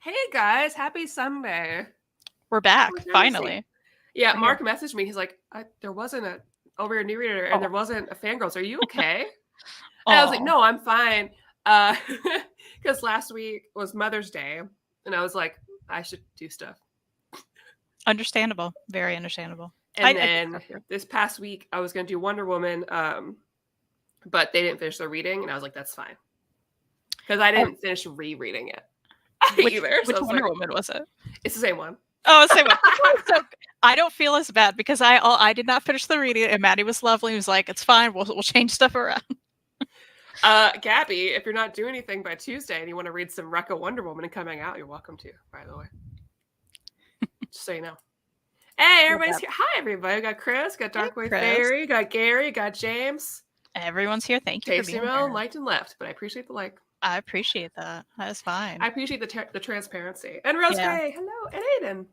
Hey guys, happy Sunday. We're Long back, time no see. finally. Yeah, We're here. Mark messaged me. He's like, there wasn't a over your new reader and Oh, there wasn't a Fangirls. Are you okay? And I was like, oh, no, I'm fine. Uh, because last week was Mother's Day, and I was like, I should do stuff. understandable. Very understandable. And I get then stuff here. this past week, I was gonna do Wonder Woman, but they didn't finish their reading, and I was like, that's fine because I Oh, didn't finish rereading it which either. So I which was Wonder like, Woman was it? it's the same one. Oh, same one. So I don't feel as bad because I did not finish the reading, and Maddie was lovely. He was like, "It's fine. We'll change stuff around." Gabby, if you're not doing anything by Tuesday and you want to read some Recca Wonder Woman and coming out, you're welcome to, by the way. Just so you know. Hey, Love everybody's that. here. Hi, everybody. We got Chris, got Hey, Darkwave Chris. Fairy, got Gary, got James. Everyone's here. Thank you for Tasty being Mel, here. liked and left, but I appreciate the like. I appreciate that. That is fine. I appreciate the transparency. And Rose Yeah. Gray, hello, and Aiden.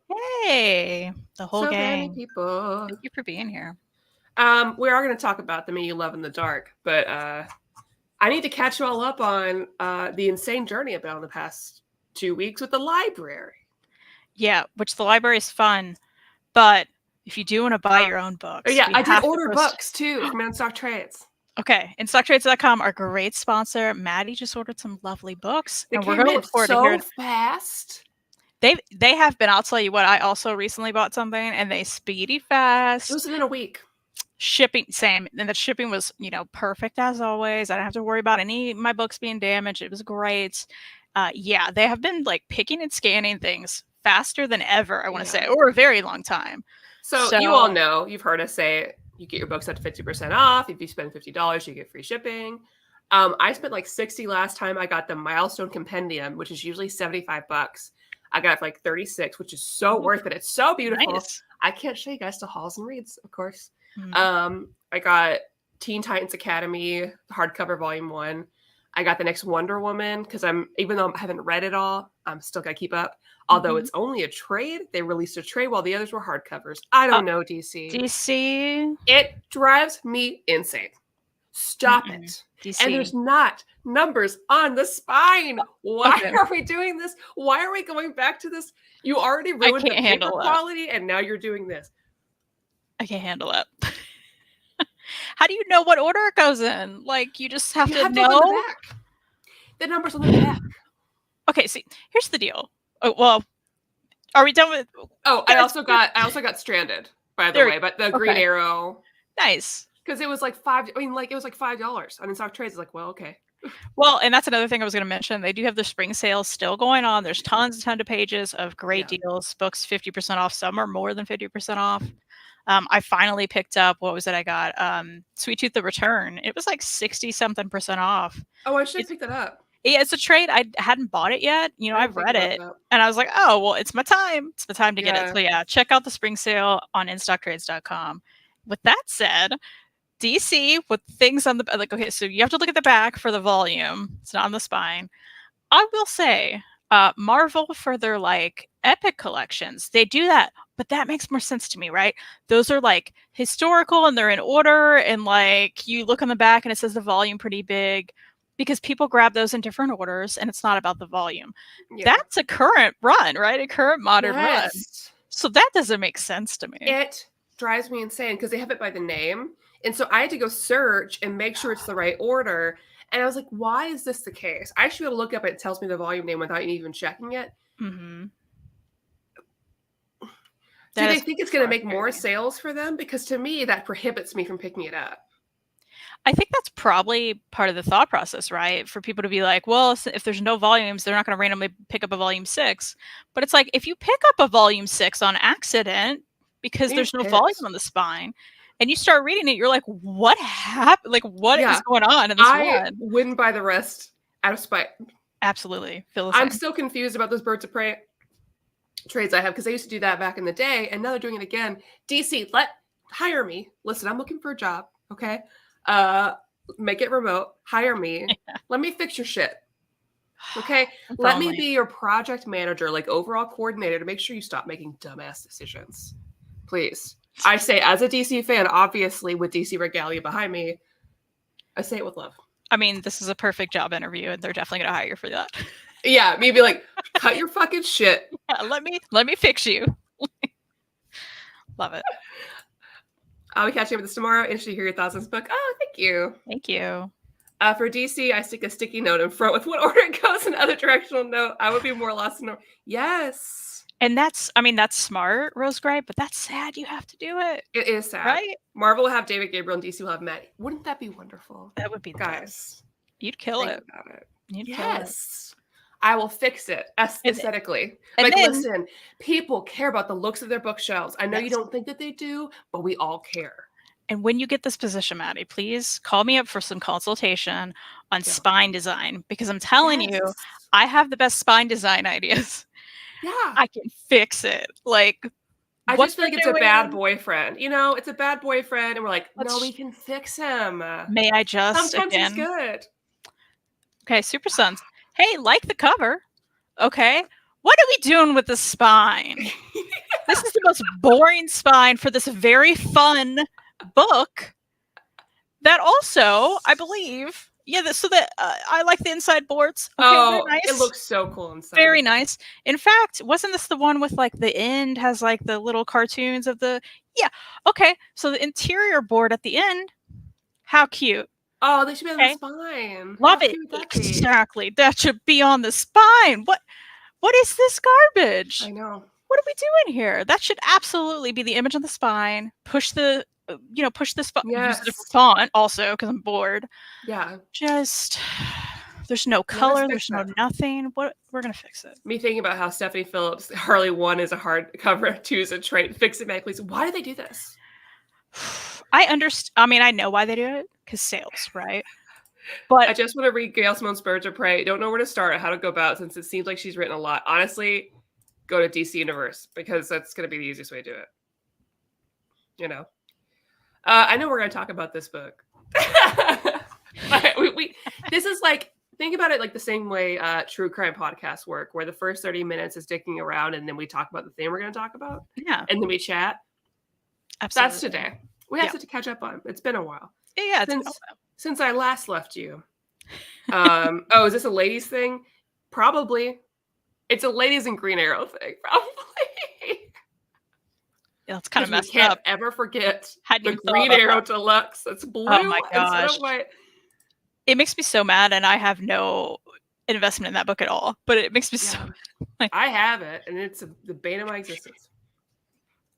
Hey, the whole So many gang. people. Thank you for being here. We are going to talk about the Me You Love in the Dark, but I need to catch you all up on the insane journey I've been on the past 2 weeks with the library. Yeah, which the library is fun, but if you do want to buy your own Oh, books, yeah, we I did have to order post. books too from InStock Trades. Okay, InStockTrades.com, our great sponsor. Maddie just ordered some lovely books, They and we're came going to in look forward to so hearing. fast. They have been. I'll tell you what. I also recently bought something, and they speedy It fast. was within a week. Shipping, same, and the shipping was perfect as always. I didn't have to worry about any of my books being damaged. It was great. Yeah, they have been like picking and scanning things faster than ever. I want to say, or a very long time. So you all know, you've heard us say you get your books up to 50% off. If you spend $50, you get free shipping. I spent like 60 last time. I got the Milestone Compendium, which is usually 75 bucks. I got it for like 36, which is so worth it. It's so beautiful. Nice. I can't show you guys the hauls and reads, of course. Mm-hmm. I got Teen Titans Academy hardcover volume 1. I got the next Wonder Woman because even though I haven't read it all, I'm still got to keep up. Although it's only a trade, they released a trade while the others were hardcovers. I don't know, DC. DC. It drives me insane. Stop it. DC. And there's not numbers on the spine. Why are we doing this? Why are we going back to this? You already ruined the paper quality, and now you're doing this. I can't handle it. How do you know what order it goes in? Like, you just have to know? The back. The numbers on the back. Okay, see, here's the deal. Oh, well, are we done with? Oh, I also got Stranded, by the way, but the Green Arrow. Nice. Because it was like $5. I mean, like it was like $5 on InStock Trades. It's like, well, okay. Well, and that's another thing I was going to mention. They do have the spring sales still going on. There's tons of pages of great deals. Books 50% off. Some are more than 50% off. I finally picked up, what was it I got? Sweet Tooth: The Return. It was like 60-something% off. Oh, I should have picked that up. Yeah, it's a trade. I hadn't bought it yet. I've read it. And I was like, oh, well, it's my time. It's the time to get it. So yeah, check out the spring sale on InStockTrades.com. With that said, DC with things on the, like, okay, so you have to look at the back for the volume. It's not on the spine. I will say, Marvel for their like epic collections, they do that, but that makes more sense to me, right? Those are like historical and they're in order, and like you look on the back and it says the volume pretty big because people grab those in different orders and it's not about the volume. That's a current run, right? A current modern run. So that doesn't make sense to me. It drives me insane because they have it by the name. And so I had to go search and make sure it's the right order. And I was like, why is this the case? I should be able to look up it tells me the volume name without even checking it. Mm-hmm. Do they think it's going to make more sales for them? Because to me, that prohibits me from picking it up. I think that's probably part of the thought process, right? For people to be like, well, if there's no volumes, they're not going to randomly pick up a volume 6. But it's like, if you pick up a volume 6 on accident because there's no volume on the spine, and you start reading it, you're like, what happened? Like, what is going on in this one? I wouldn't buy the rest out of spite. Absolutely. I'm still confused about those Birds of Prey trades I have because I used to do that back in the day, and now they're doing it again. DC, hire me. Listen, I'm looking for a job, okay? Make it remote. Hire me. Let me fix your shit. Okay? Let me be your project manager, like overall coordinator, to make sure you stop making dumbass decisions. Please. I say, as a DC fan, obviously with DC regalia behind me, I say it with love. I mean, this is a perfect job interview, and they're definitely going to hire you for that. Yeah, me be like, cut your fucking shit. Yeah, let me fix you. Love it. I'll be catching up with this tomorrow. Interested to hear your thoughts on this book. Oh, thank you. Thank you. For DC, I stick a sticky note in front with what order it goes, another directional note. I would be more lost in. Yes. And that's smart, Rose Gray, but that's sad you have to do it. It is sad. Right? Marvel will have David Gabriel and DC will have Matt. Wouldn't that be wonderful? That would be the guys. best. You'd kill it. About it. You'd yes. I will fix it aesthetically. And like, then, listen, people care about the looks of their bookshelves. I know you don't think that they do, but we all care. And when you get this position, Maddie, please call me up for some consultation on spine design, because I'm telling you, I have the best spine design ideas. Yeah. I can fix it. Like, I just feel like it's a bad boyfriend. You know, it's a bad boyfriend, and we're like, no, we can fix him. May I just Sometimes he's good. Okay, Super Sons. Hey, like the cover. Okay. What are we doing with the spine? This is the most boring spine for this very fun book that also, I believe, I like the inside boards. Okay, nice. It looks so cool inside. Very nice. In fact, wasn't this the one with like the end has like the little cartoons of the okay, so the interior board at the end, how cute. Oh, they should be on the spine. Love it. Exactly. That should be on the spine. What is this garbage? I know. What are we doing here? That should absolutely be the image on the spine. Push the use a different font also, because I'm bored. Yeah. Just there's no color, there's no nothing. We're gonna fix it. Me thinking about how Stephanie Phillips Harley 1 is a hardcover, 2 is a trade. Fix it, Meg, please. Why do they do this? I understand. I mean, I know why they do it, because sales, right? But I just want to read Gail Simone's Birds of Prey. Don't know where to start or how to go about, since it seems like she's written a lot. Honestly, go to DC Universe, because that's going to be the easiest way to do it. You know, I know we're going to talk about this book. This is like, think about it like the same way true crime podcasts work, where the first 30 minutes is dicking around, and then we talk about the thing we're going to talk about. Yeah. And then we chat. Absolutely. That's today. We have to catch up on. It's been a while. Yeah, it's been a while. Since I last left you. Is this a ladies thing? Probably. It's a ladies and Green Arrow thing, probably. Yeah, it's kind of messed up. Can't up. ever forget the Green Arrow Deluxe. That's blue. Oh my gosh. It makes me so mad, and I have no investment in that book at all. But it makes me so mad. I have it, and it's the bane of my existence.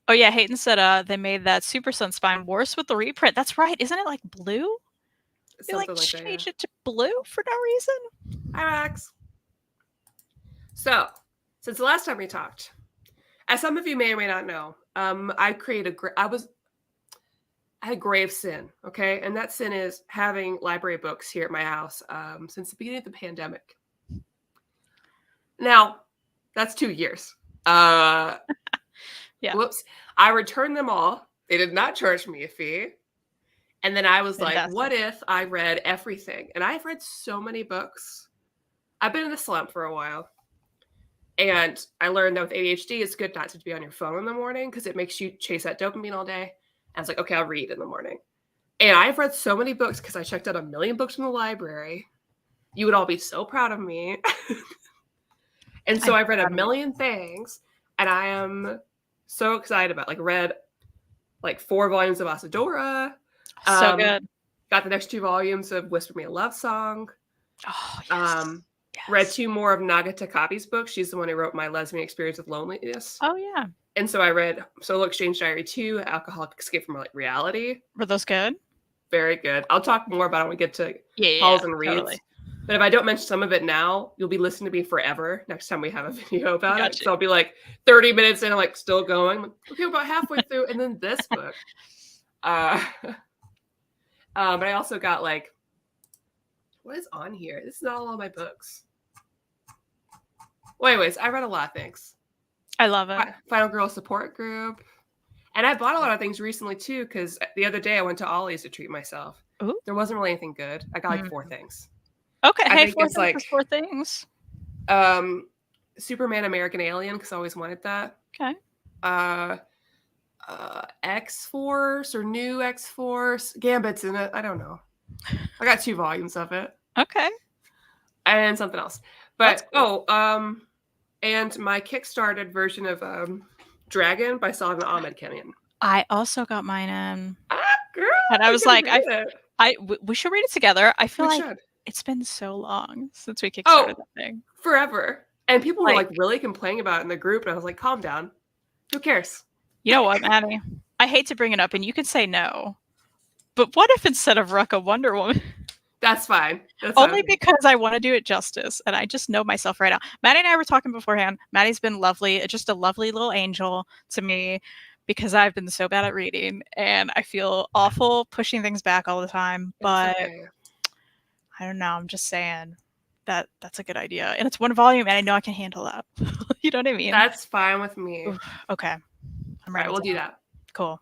Oh yeah, Hayden said they made that Super Sun spine worse with the reprint. That's right. Isn't it like blue? They like changed it to blue for no reason. Hi, Max. So, since the last time we talked, as some of you may or may not know, I had a grave sin, okay? And that sin is having library books here at my house since the beginning of the pandemic. Now, that's 2 years. Yeah. Whoops. I returned them all. They did not charge me a fee. And then I was like, what if I read everything? And I've read so many books. I've been in a slump for a while. And I learned that with ADHD, it's good not to be on your phone in the morning because it makes you chase that dopamine all day. And I was like, okay, I'll read in the morning. And I've read so many books because I checked out 1 million books from the library. You would all be so proud of me. And so I've read 1 million things. And I am so excited about read 4 volumes of Asadora. So good. Got the next 2 volumes of Whisper Me a Love Song. Oh, yes. Read 2 more of Naga Takabi's books. She's the one who wrote My Lesbian Experience with Loneliness. Oh, yeah. And so I read Solo Exchange Diary 2, Alcoholic Escape from Reality. Were those good? Very good. I'll talk more about it when we get to Halls and Reads. Totally. But if I don't mention some of it now, you'll be listening to me forever next time we have a video about it. So I'll be 30 minutes in, still going. Okay, about halfway through. And then this book. But I also got what is on here? This is not all my books. Well, anyways, I read a lot of things. I love it. Final Girl Support Group. And I bought a lot of things recently, too, because the other day I went to Ollie's to treat myself. Ooh. There wasn't really anything good. I got 4 things. Okay, hey, 4 things. Superman American Alien, because I always wanted that. Okay. X-Force or New X-Force. Gambit's in it. I don't know. I got 2 volumes of it. Okay. And something else. But cool. And my Kickstarted version of Dragon by Salman Ahmed came in. I also got mine in. Girl, and I was like, we should read it together. I feel like it's been so long since we kickstarted that thing. Forever. And people were like really complaining about it in the group, and I was like, calm down. Who cares? You know what, Maddie? I hate to bring it up, and you can say no. But what if instead of Rucka, Wonder Woman? That's fine. Only because I want to do it justice, and I just know myself right now. Maddie and I were talking beforehand. Maddie's been lovely, just a lovely little angel to me, because I've been so bad at reading, and I feel awful pushing things back all the time. But I don't know. I'm just saying that that's a good idea, and it's one volume, and I know I can handle that. You know what I mean? That's fine with me. Oof, okay, I'm right. We'll do that. Cool.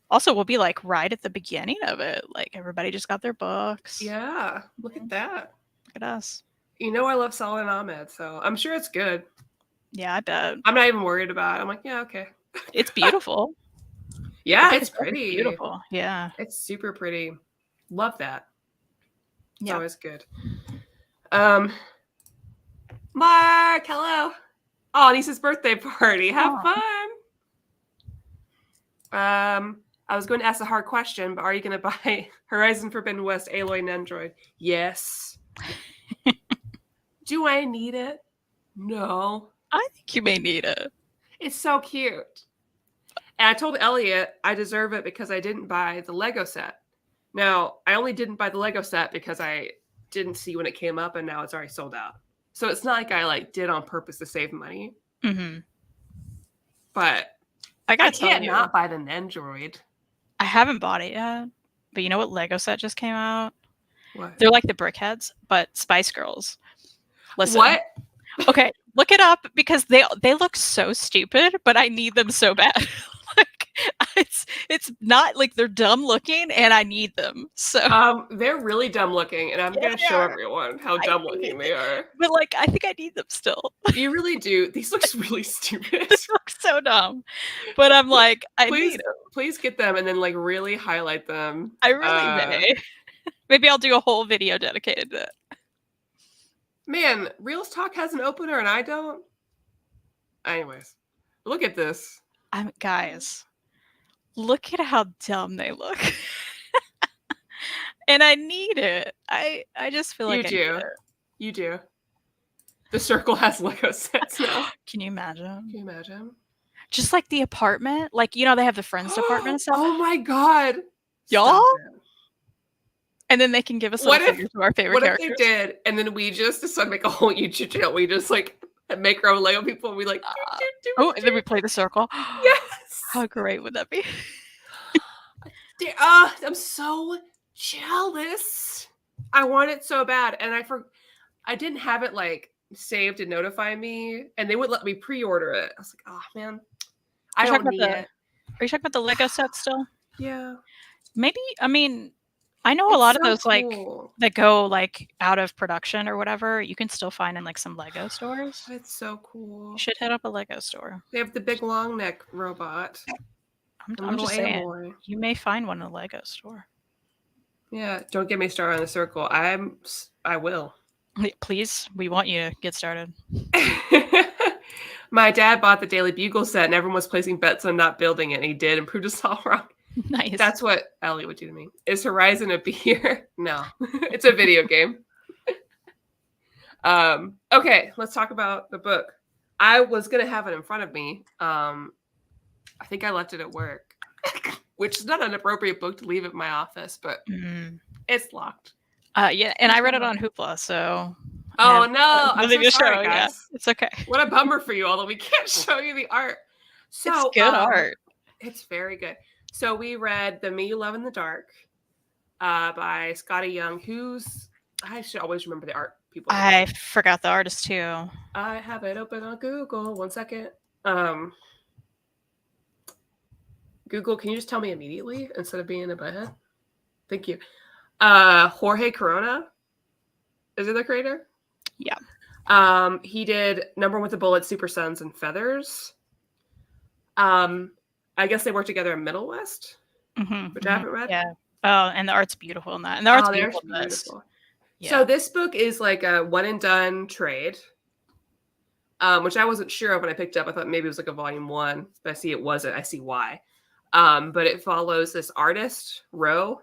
Also, we'll be like right at the beginning of it. Like everybody just got their books. Yeah, look at that. Look at us. You know I love Salman Ahmed, so I'm sure it's good. Yeah, I bet. I'm not even worried about it. I'm like, yeah, okay. It's beautiful. Yeah, it's pretty. Beautiful. Yeah. It's super pretty. Love that. It's always good. Mark, hello. Oh, and Lisa's birthday party. Have fun. I was going to ask a hard question, but are you going to buy Horizon Forbidden West Aloy and Android? Yes. Do I need it? No. I think you may need it. It's so cute. And I told Elliot I deserve it because I didn't buy the Lego set. Now, I only didn't buy the Lego set because I didn't see when it came up, and now it's already sold out. So it's not like I did on purpose to save money. Mm-hmm. But I can't not buy the Nendroid. I haven't bought it yet. But you know what Lego set just came out? What? They're like the Brickheads, but Spice Girls. Listen. What? Okay, look it up because they look so stupid, but I need them so bad. Like it's not like they're dumb looking, and I need them. So they're really dumb looking, and I'm gonna show everyone how dumb looking they are. But like, I think I need them still. You really do. These look really stupid. These look so dumb. But I'm like, I need them. Please get them and then like really highlight them. I really may. Maybe I'll do a whole video dedicated to it. Man, Reels Talk has an opener and I don't. Anyways, look at this. Guys, look at how dumb they look. And I need it. I just feel like You do. The circle has Lego sets now. Can you imagine? Can you imagine? Just like the apartment. Like, you know, they have the friends department and stuff. Oh my god. Y'all? And then they can give us figures of our favorite characters. What if they did, and then we just decided to make a whole YouTube channel? We just like make our own Lego people, and we like and then we play the circle. Yes. How great would that be? I'm so jealous. I want it so bad, and I didn't have it like saved to notify me, and they wouldn't let me pre-order it. I was like, oh man, I don't need it. Are you talking about the Lego set still? Yeah. Maybe. I mean, I know a lot of those like that go like out of production or whatever. You can still find in like some Lego stores. It's so cool. You should hit up a Lego store. They have the big long neck robot. I'm just saying, you may find one in a Lego store. Yeah, don't get me started on the circle. I will. Please, we want you to get started. My dad bought the Daily Bugle set, and everyone was placing bets on not building it, and he did, and proved us all wrong. Nice. That's what Ellie would do to me. Is Horizon a beer? No, it's a video game. Okay, let's talk about the book. I was gonna have it in front of me. I think I left it at work, which is not an appropriate book to leave at my office, but it's locked. Yeah, and I read it on Hoopla, so. Oh no! I'm so sorry, guys. Yeah, it's okay. What a bummer for you, although we can't show you the art. So it's good art. It's very good. So we read The Me You Love in the Dark by Scotty Young, I should always remember the art people. I forgot the artist too. I have it open on Google. 1 second. Google, can you just tell me immediately instead of being in my head? Thank you. Jorge Corona. Is it the creator? Yeah. He did Number One with the Bullet, Super Sons, and Feathers. I guess they work together in Middle West, which I haven't read. Yeah. Oh, and the art's beautiful in that. And the art's beautiful. So this book is like a one and done trade, which I wasn't sure of when I picked up. I thought maybe it was like a volume 1, but I see it wasn't. I see why. But it follows this artist, Ro.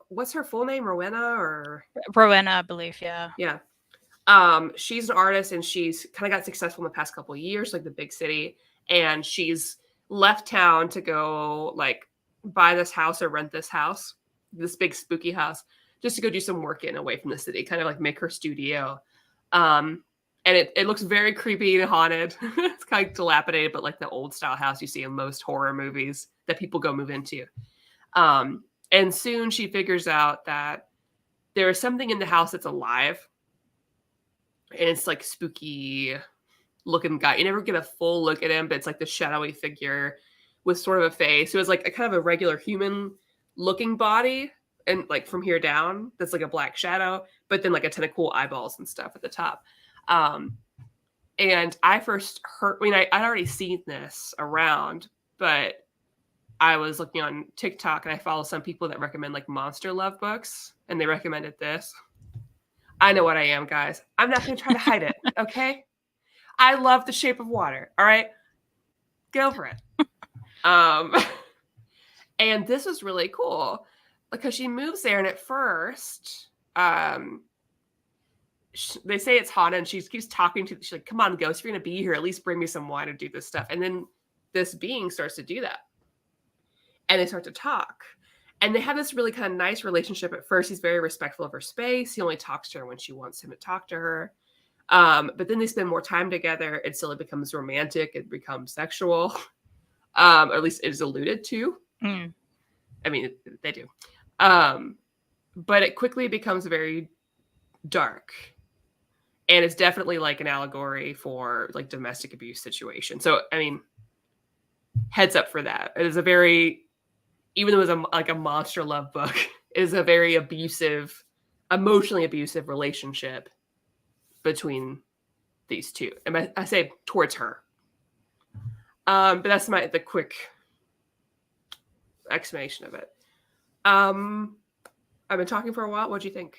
What's her full name? Rowena, I believe. Yeah. Yeah. She's an artist, and she's kind of got successful in the past couple of years, like the big city. And she's left town to go like buy this house or rent this house, this big spooky house, just to go do some work in away from the city, kind of like make her studio. And it looks very creepy and haunted. It's kind of dilapidated, but like the old style house you see in most horror movies that people go move into. And soon she figures out that there is something in the house that's alive. And it's like spooky looking guy. You never get a full look at him, but it's like the shadowy figure with sort of a face. So it's like a kind of a regular human looking body, and like from here down, that's like a black shadow, but then like a ton of cool eyeballs and stuff at the top. And I first heard, I'd already seen this around, but I was looking on TikTok and I follow some people that recommend like monster love books, and they recommended this. I know what I am, guys. I'm not going to try to hide it, okay? I love The Shape of Water, all right? Get over it. And this was really cool because she moves there, and at first, they say it's haunted, and she keeps talking to, she's like, come on, ghost, if you're going to be here, at least bring me some wine and do this stuff. And then this being starts to do that. And they start to talk. And they have this really kind of nice relationship. At first, he's very respectful of her space. He only talks to her when she wants him to talk to her. But then they spend more time together. It still becomes romantic. It becomes sexual. Or at least it is alluded to. Mm. I mean, they do. But it quickly becomes very dark. And it's definitely like an allegory for like domestic abuse situation. So, I mean, heads up for that. It is a very... even though it was like a monster love book, is a very abusive, emotionally abusive relationship between these two. And I say towards her. But that's the quick explanation of it. I've been talking for a while. What do you think?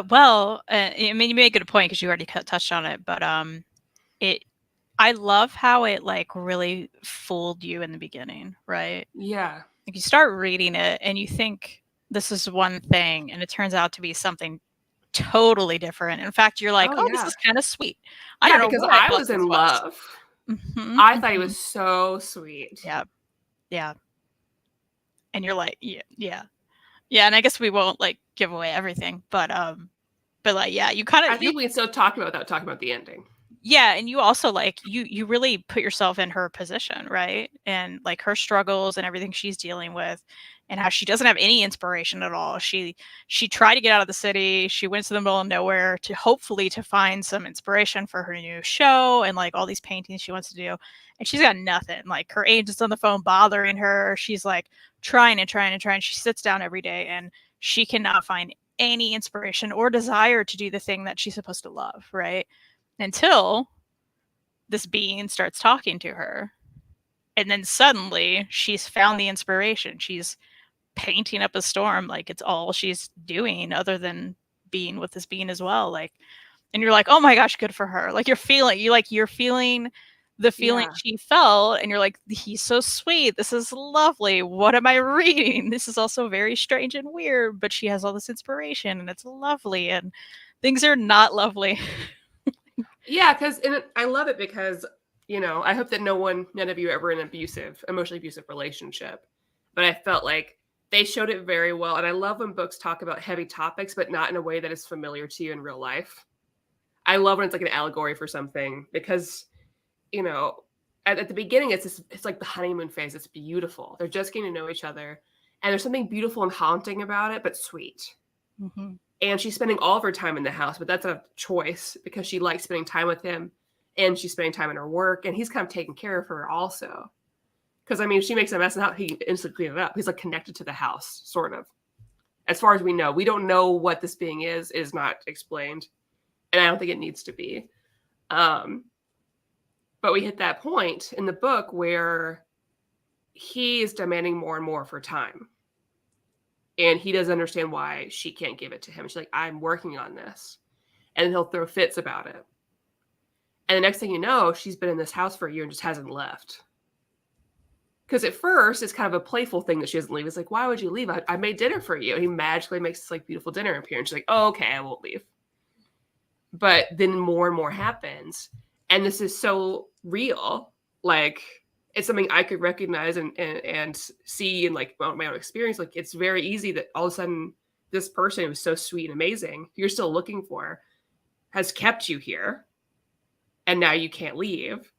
Well, I mean, you made a good point because you already touched on it, but I love how it like really fooled you in the beginning, right? Yeah. Like you start reading it and you think this is one thing, and it turns out to be something totally different. In fact, you're like, oh, this is kind of sweet. I don't know, because I was in love. Mm-hmm, I thought he was so sweet. Yeah. Yeah. And you're like, yeah. And I guess we won't like give away everything, but like, yeah, you kind of, I think we can still talk about that, without talking about the ending. Yeah, and you also like you really put yourself in her position, right? And like her struggles and everything she's dealing with, and how she doesn't have any inspiration at all. She tried to get out of the city. She went to the middle of nowhere to hopefully to find some inspiration for her new show and like all these paintings she wants to do. And she's got nothing. Like her agent's on the phone bothering her. She's like trying. She sits down every day and she cannot find any inspiration or desire to do the thing that she's supposed to love, right? Until this being starts talking to her. And then suddenly she's found the inspiration. She's painting up a storm. Like it's all she's doing other than being with this being as well. Like, and you're like, oh my gosh, good for her. Like you're feeling the feeling she felt. And you're like, he's so sweet. This is lovely. What am I reading? This is also very strange and weird, but she has all this inspiration and it's lovely. And things are not lovely. Yeah, because I love it because, I hope that none of you are ever in an emotionally abusive relationship. But I felt like they showed it very well. And I love when books talk about heavy topics, but not in a way that is familiar to you in real life. I love when it's like an allegory for something because, at the beginning, it's like the honeymoon phase. It's beautiful. They're just getting to know each other. And there's something beautiful and haunting about it, but sweet. Mm-hmm. And she's spending all of her time in the house, but that's a choice because she likes spending time with him, and she's spending time in her work, and he's kind of taking care of her also. Because, if she makes a mess out, he instantly cleans it up. He's like connected to the house, sort of. As far as we know, we don't know what this being is. It is not explained, and I don't think it needs to be. But we hit that point in the book where he is demanding more and more of her time. and he doesn't understand why she can't give it to him. She's like, I'm working on this. And he'll throw fits about it. And the next thing you know, she's been in this house for a year and just hasn't left. Because at first, it's kind of a playful thing that she doesn't leave. It's like, why would you leave? I made dinner for you. And he magically makes this like beautiful dinner appear. And she's like, oh, okay, I won't leave. But then more and more happens. And this is so real. Like, it's something I could recognize and see in like my own experience. Like, it's very easy that all of a sudden this person who was so sweet and amazing, who you're still looking for, has kept you here. And now you can't leave.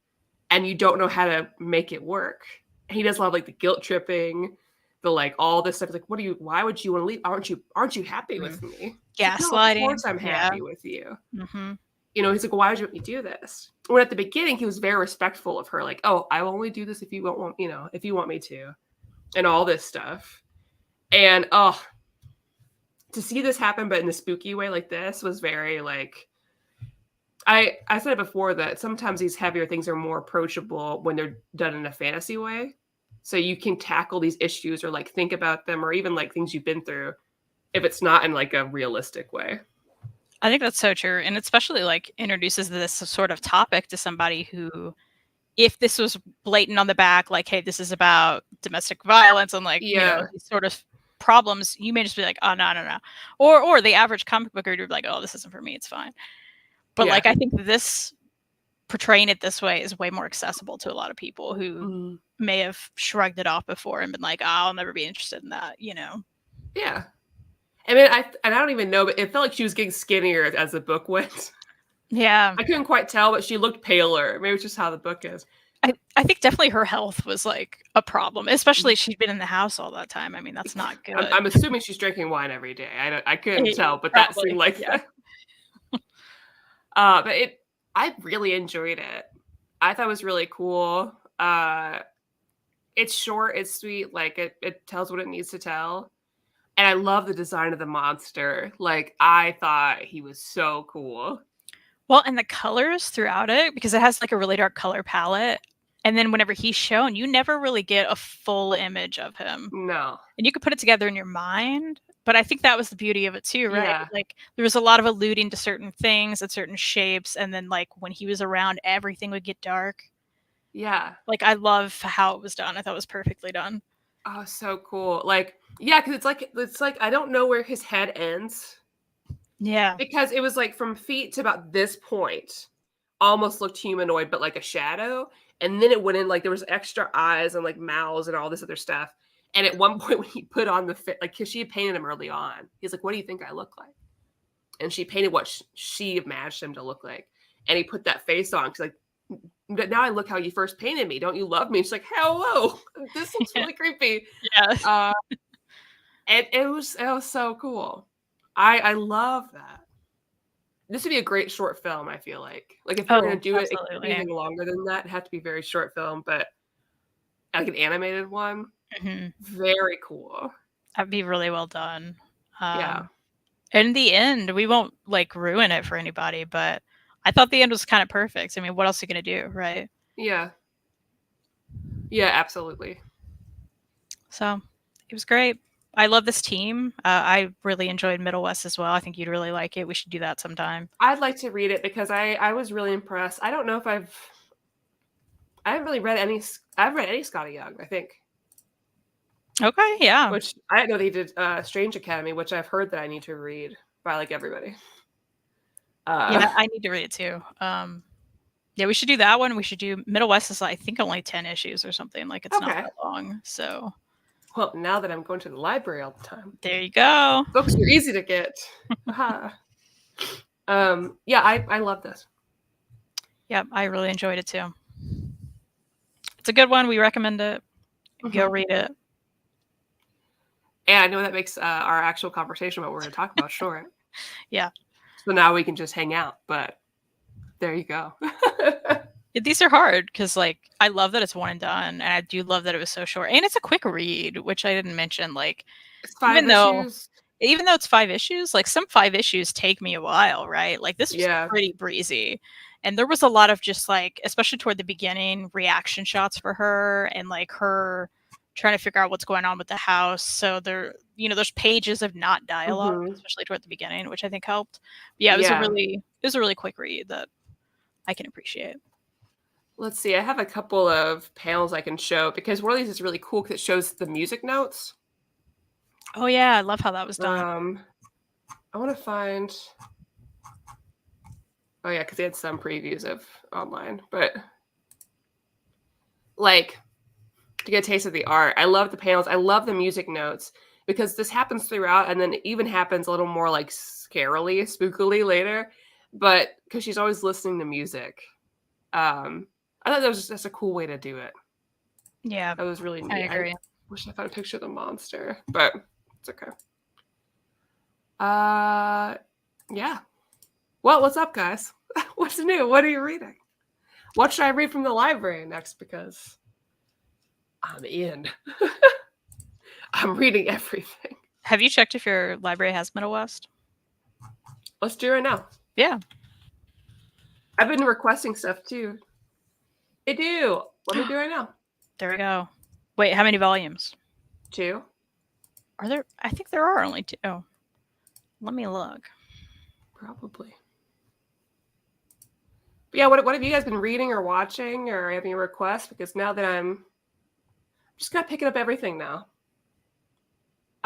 And you don't know how to make it work. He does a lot of like the guilt tripping, the like all this stuff. It's like, why would you want to leave? Aren't you happy with me? Gaslighting. Like, no, of course I'm happy with you. You know, he's like, why would you let me do this? When at the beginning, he was very respectful of her. Like, oh, I will only do this if you want, you know, if you want me to, and all this stuff. And to see this happen, but in a spooky way like this was very like, I said it before that sometimes these heavier things are more approachable when they're done in a fantasy way. So you can tackle these issues or like think about them or even like things you've been through if it's not in like a realistic way. I think that's so true. And especially like introduces this sort of topic to somebody who, if this was blatant on the back, like, hey, this is about domestic violence and like, you know, these sort of problems, you may just be like, oh, no. Or the average comic book reader would be like, oh, this isn't for me. It's fine. But like, I think this portraying it this way is way more accessible to a lot of people who may have shrugged it off before and been like, oh, I'll never be interested in that, you know? Yeah. I mean, I don't even know, but it felt like she was getting skinnier as the book went. Yeah. I couldn't quite tell, but she looked paler. Maybe it's just how the book is. I think definitely her health was like a problem, especially she'd been in the house all that time. I mean, that's not good. I'm assuming she's drinking wine every day. I couldn't tell, but that seemed like that. But I really enjoyed it. I thought it was really cool. It's short, it's sweet, like it tells what it needs to tell. And I love the design of the monster. Like, I thought he was so cool. Well, and the colors throughout it, because it has like a really dark color palette. And then whenever he's shown, you never really get a full image of him. No. And you could put it together in your mind. But I think that was the beauty of it too, right? Yeah. Like, there was a lot of alluding to certain things and certain shapes. And then like when he was around, everything would get dark. Yeah. Like, I love how it was done. I thought it was perfectly done. Oh, so cool. Like, yeah, because it's like I don't know where his head ends. Yeah. Because it was like from feet to about this point, almost looked humanoid, but like a shadow. And then it went in like there was extra eyes and like mouths and all this other stuff. And at one point when he put on the fit, like, because she had painted him early on, he's like, what do you think I look like? And she painted what she imagined him to look like. And he put that face on. She's like, now I look how you first painted me. Don't you love me? And she's like, hello. This looks really creepy. Yeah. And it was so cool. I love that. This would be a great short film, I feel like. Like, if you're going to do it anything longer than that, it'd have to be a very short film, but like an animated one. Very cool. That'd be really well done. Yeah. In the end, we won't like ruin it for anybody, but I thought the end was kind of perfect. I mean, what else are you going to do, right? Yeah. Yeah, absolutely. So it was great. I love this team. I really enjoyed Middle West as well. I think you'd really like it. We should do that sometime. I'd like to read it because I was really impressed. I don't know if I haven't really read any. I've read any Scotty Young, I think. Okay, yeah. Which I didn't know they did Strange Academy, which I've heard that I need to read by like everybody. Yeah, I need to read it too. Yeah, we should do that one. We should do Middle West is I think only 10 issues or something. Like, it's not that long. So. Well, now that I'm going to the library all the time. There you go. Books are easy to get. Yeah, I love this. Yeah, I really enjoyed it too. It's a good one. We recommend it. Go read it. And I know that makes our actual conversation about what we're going to talk about short. Yeah. So now we can just hang out, but there you go. These are hard because, like, I love that it's one and done, and I do love that it was so short, and it's a quick read, which I didn't mention. Like, it's 5 issues. Even though it's 5 issues, like some 5 issues take me a while, right? Like, this was pretty breezy, and there was a lot of just like, especially toward the beginning, reaction shots for her, and like her trying to figure out what's going on with the house. So there's pages of not dialogue, especially toward the beginning, which I think helped. But yeah, it was a really quick read that I can appreciate. Let's see. I have a couple of panels I can show because one of these is really cool because it shows the music notes. Oh yeah, I love how that was done. I want to find. Oh yeah, because they had some previews of online, but like to get a taste of the art. I love the panels. I love the music notes because this happens throughout, and then it even happens a little more like scarily, spookily later. But because she's always listening to music. I thought that was just a cool way to do it. Yeah. That was really neat. I agree. I wish I found a picture of the monster, but it's okay. Yeah. Well, what's up, guys? What's new? What are you reading? What should I read from the library next? Because I'm in. I'm reading everything. Have you checked if your library has Middle West? Let's do it now. Yeah. I've been requesting stuff too. I do. Let me do it right now. There we go. Wait, how many volumes? 2. Are there? I think there are only 2. Oh, let me look. Probably. But yeah, what have you guys been reading or watching or having a request? Because now that I'm just kind of picking up everything now.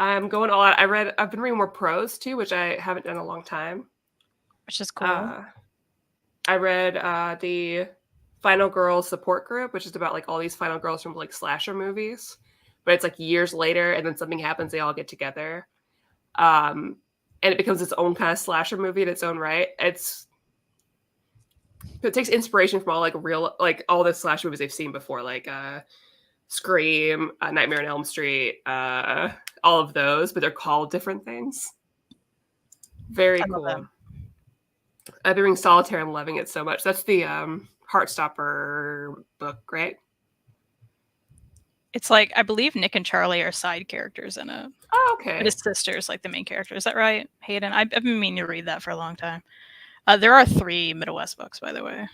I'm going all out. I've been reading more prose too, which I haven't done in a long time. Which is cool. I read the Final Girls support group, which is about like all these final girls from like slasher movies, but it's like years later, and then something happens, they all get together, and it becomes its own kind of slasher movie in its own right. It takes inspiration from all like real like all the slasher movies they've seen before, like Scream, Nightmare on Elm Street, all of those, but they're called different things. Very cool. I've been reading Solitaire. I'm loving it so much. That's the Heartstopper book, right? It's like, I believe Nick and Charlie are side characters in it. Oh, okay. But his sister's like the main character. Is that right, Hayden? I've been meaning to read that for a long time. There are 3 Middle West books, by the way.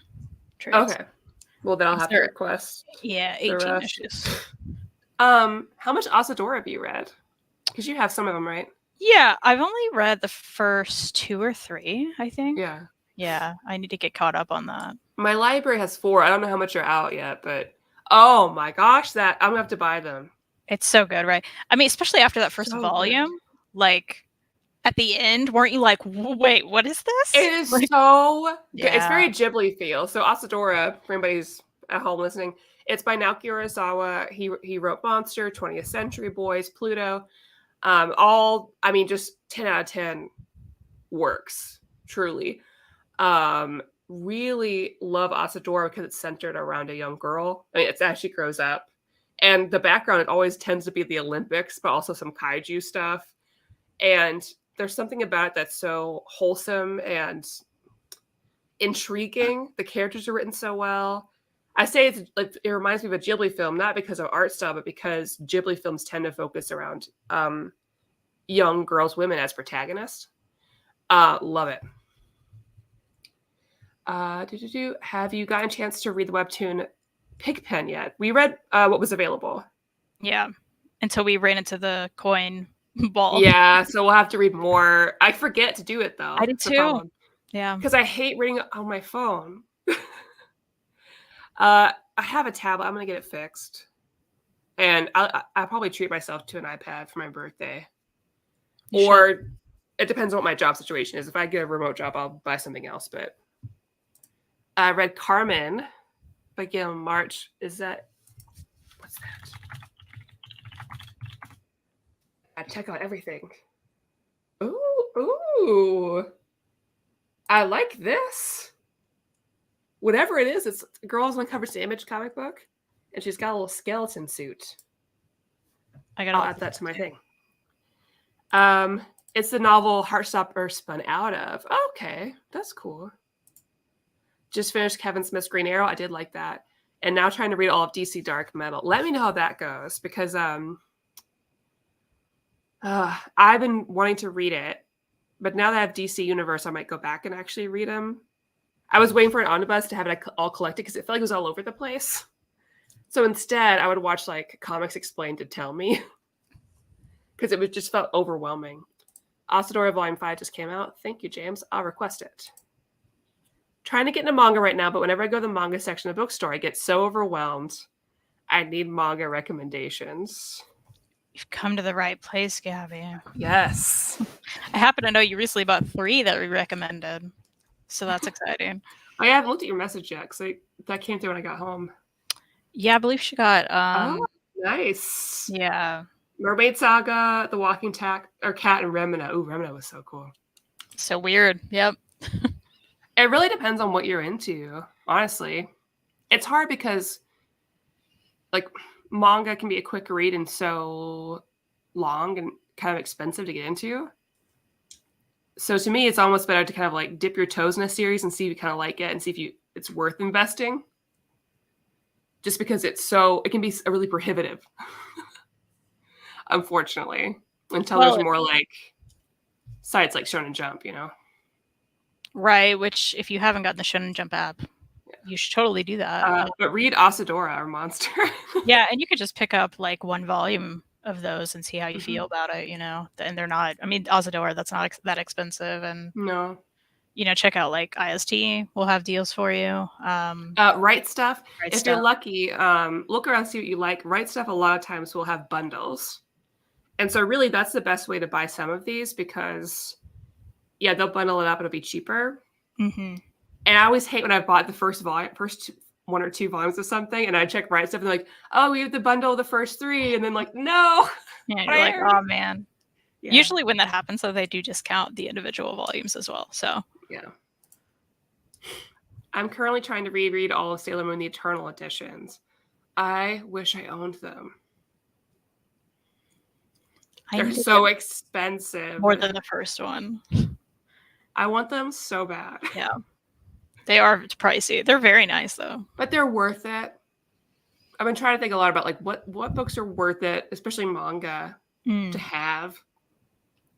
Trades. Okay. Well, then I'll have to request. Yeah, 18 issues. How much Asadora have you read? Because you have some of them, right? Yeah, I've only read the first 2 or 3, I think. Yeah. Yeah, I need to get caught up on that. My library has 4. I don't know how much are out yet, but oh my gosh, I'm gonna have to buy them. It's so good, right? I mean, especially after that first volume, like at the end, weren't you like, wait, what is this? It is like, so good. Yeah. It's very Ghibli feel. So Asadora, for anybody who's at home listening, it's by Naoki Urasawa. He wrote Monster, 20th Century Boys, Pluto. Just 10 out of 10 works, truly. Really love Asadora because it's centered around a young girl. I mean, it's as she grows up. And the background, it always tends to be the Olympics, but also some kaiju stuff. And there's something about it that's so wholesome and intriguing. The characters are written so well. I say it reminds me of a Ghibli film, not because of art style, but because Ghibli films tend to focus around young girls, women as protagonists. Love it. Have you gotten a chance to read the webtoon Pigpen yet? We read what was available. Yeah, until we ran into the coin ball. Yeah, so we'll have to read more. I forget to do it though. I did too. Yeah, because I hate reading on my phone. I have a tablet. I'm gonna get it fixed, and I'll probably treat myself to an iPad for my birthday. Or it depends on what my job situation is. If I get a remote job, I'll buy something else. But I read Carmen by Gail March. What's that? I check out everything. Ooh. I like this. Whatever it is, it's Girls on Covers to Image comic book. And she's got a little skeleton suit. I'll add that to my thing. It's the novel Heartstopper spun out of. Okay, that's cool. Just finished Kevin Smith's Green Arrow. I did like that. And now trying to read all of DC Dark Metal. Let me know how that goes, because I've been wanting to read it, but now that I have DC Universe, I might go back and actually read them. I was waiting for an omnibus to have it all collected because it felt like it was all over the place. So instead, I would watch like Comics Explained to tell me because it just felt overwhelming. Asadora Volume 5 just came out. Thank you, James. I'll request it. Trying to get into manga right now, but whenever I go to the manga section of the bookstore, I get so overwhelmed. I need manga recommendations. You've come to the right place, Gabby. Yes. I happen to know you recently bought 3 that we recommended. So that's exciting. I haven't looked at your message yet because that came through when I got home. Yeah, I believe she got oh, nice. Yeah. Mermaid Saga, The Walking Cat and Remina. Ooh, Remina was so cool. So weird. Yep. It really depends on what you're into, honestly. It's hard because like manga can be a quick read and so long and kind of expensive to get into. So to me, it's almost better to kind of like dip your toes in a series and see if you kind of like it and see if it's worth investing. Just because it can be really prohibitive, unfortunately, until there's more like sites like Shonen Jump, you know? Right, which if you haven't gotten the Shonen Jump app, you should totally do that. But read Asadora or Monster. Yeah, and you could just pick up like 1 volume of those and see how you feel about it, you know? And they're not, I mean, Asadora, that's not that expensive. And no. You know, check out like IST will have deals for you. Right Stuff. If you're lucky, look around, see what you like. Right Stuff a lot of times will have bundles. And so really that's the best way to buy some of these because they'll bundle it up. It'll be cheaper. Mm-hmm. And I always hate when I bought the first 1 or 2 volumes of something and I check Right Stuff and they're like, oh, we have the bundle of the first 3. And then like, no. Yeah, you're like, oh man. Yeah. Usually when that happens, though, they do discount the individual volumes as well. So yeah. I'm currently trying to reread all of Sailor Moon, the Eternal editions. I wish I owned them. They're so expensive. More than the first one. I want them so bad. Yeah. They are pricey. They're very nice, though. But they're worth it. I've been trying to think a lot about like what books are worth it, especially manga, to have.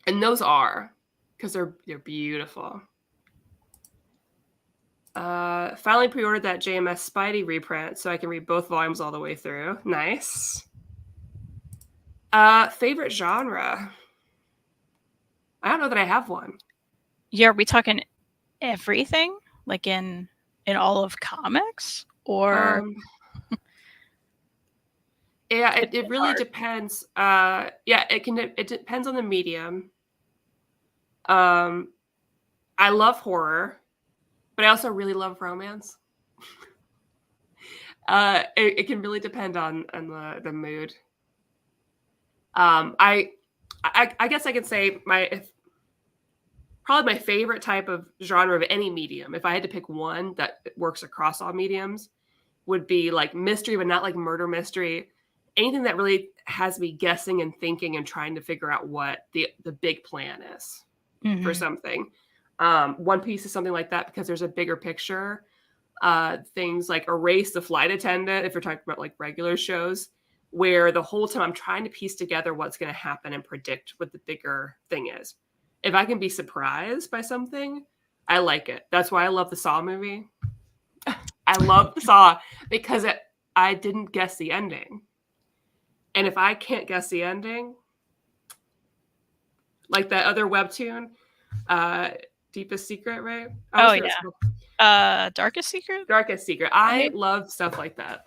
And those are, because they're beautiful. Finally pre-ordered that JMS Spidey reprint so I can read both volumes all the way through. Nice. Favorite genre? I don't know that I have one. Yeah, are we talking everything? Like in all of comics? Or yeah, it really depends. It depends on the medium. I love horror, but I also really love romance. It can really depend on the mood. I guess I could say probably my favorite type of genre of any medium, if I had to pick one that works across all mediums, would be like mystery, but not like murder mystery. Anything that really has me guessing and thinking and trying to figure out what the big plan is for something. One Piece is something like that because there's a bigger picture. Things like Erase, the Flight Attendant, if you're talking about like regular shows, where the whole time I'm trying to piece together what's going to happen and predict what the bigger thing is. If I can be surprised by something, I like it. That's why I love the Saw movie. I love the Saw because I didn't guess the ending. And if I can't guess the ending, like that other webtoon, Deepest Secret, right? Oh, yeah. Darkest Secret? Darkest Secret. I love stuff like that.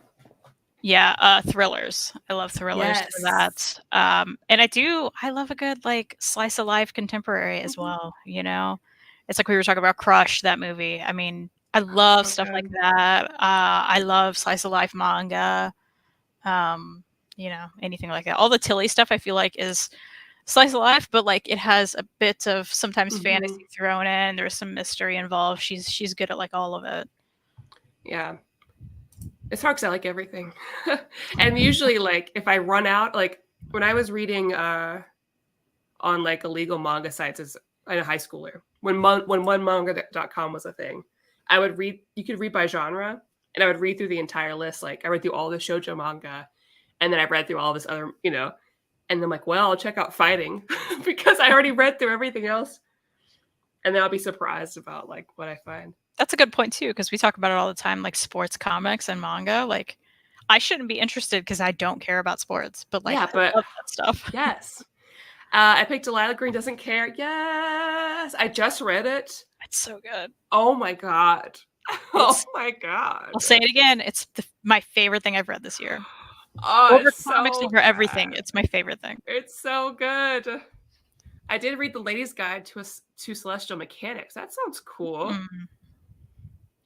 Yeah, thrillers. I love thrillers for that. And I love a good like slice of life contemporary as well, you know? It's like we were talking about Crush, that movie. I mean, I love stuff like that. I love slice of life manga. You know, anything like that. All the Tilly stuff I feel like is slice of life, but like it has a bit of sometimes fantasy thrown in. There's some mystery involved. She's good at like all of it. Yeah. It's hard because I like everything. And usually like if I run out, like when I was reading on like illegal manga sites as a high schooler, when onemanga.com was a thing, you could read by genre, and I would read through the entire list. Like I read through all the shoujo manga, and then I read through all this other, you know, and then I'm like, well, I'll check out fighting because I already read through everything else. And then I'll be surprised about like what I find. That's a good point too, because we talk about it all the time, like sports comics and manga. Like I shouldn't be interested because I don't care about sports, but like Yeah, I but love that stuff. yes. I picked Delilah Green Doesn't Care. Yes. I just read it. It's so good. Oh my God. Oh my God. I'll say it again. It's my favorite thing I've read this year. Oh, Over it's comics, so over everything. good. It's my favorite thing. It's so good. I did read The Lady's Guide to Celestial Mechanics. That sounds cool. Mm.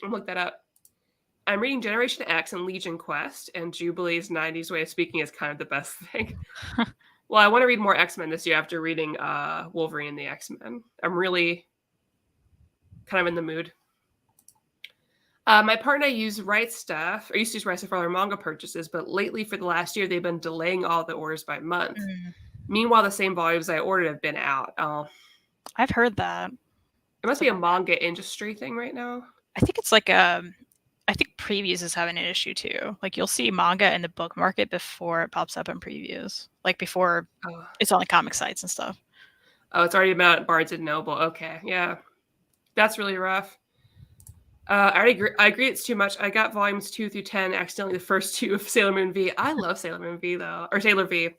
I'll look that up. I'm reading Generation X and Legion Quest, and Jubilee's 90s way of speaking is kind of the best thing. Well, I want to read more X-Men this year after reading Wolverine and the X-Men. I'm really kind of in the mood. My partner used Right Stuff, or used to use Right Stuff for our manga purchases, but lately for the last year, they've been delaying all the orders by month. Mm. Meanwhile, the same volumes I ordered have been out. Oh, I've heard that. it must be a manga industry thing right now. I think it's like I think previews is having an issue too. Like you'll see manga in the book market before it pops up in previews, like before it's on the comic sites and stuff. Oh, it's already about Barnes and Noble. Okay, yeah, that's really rough. I agree. It's too much. I got volumes 2 through 10 accidentally the first 2 of Sailor Moon V. I love Sailor Moon V though, or Sailor V.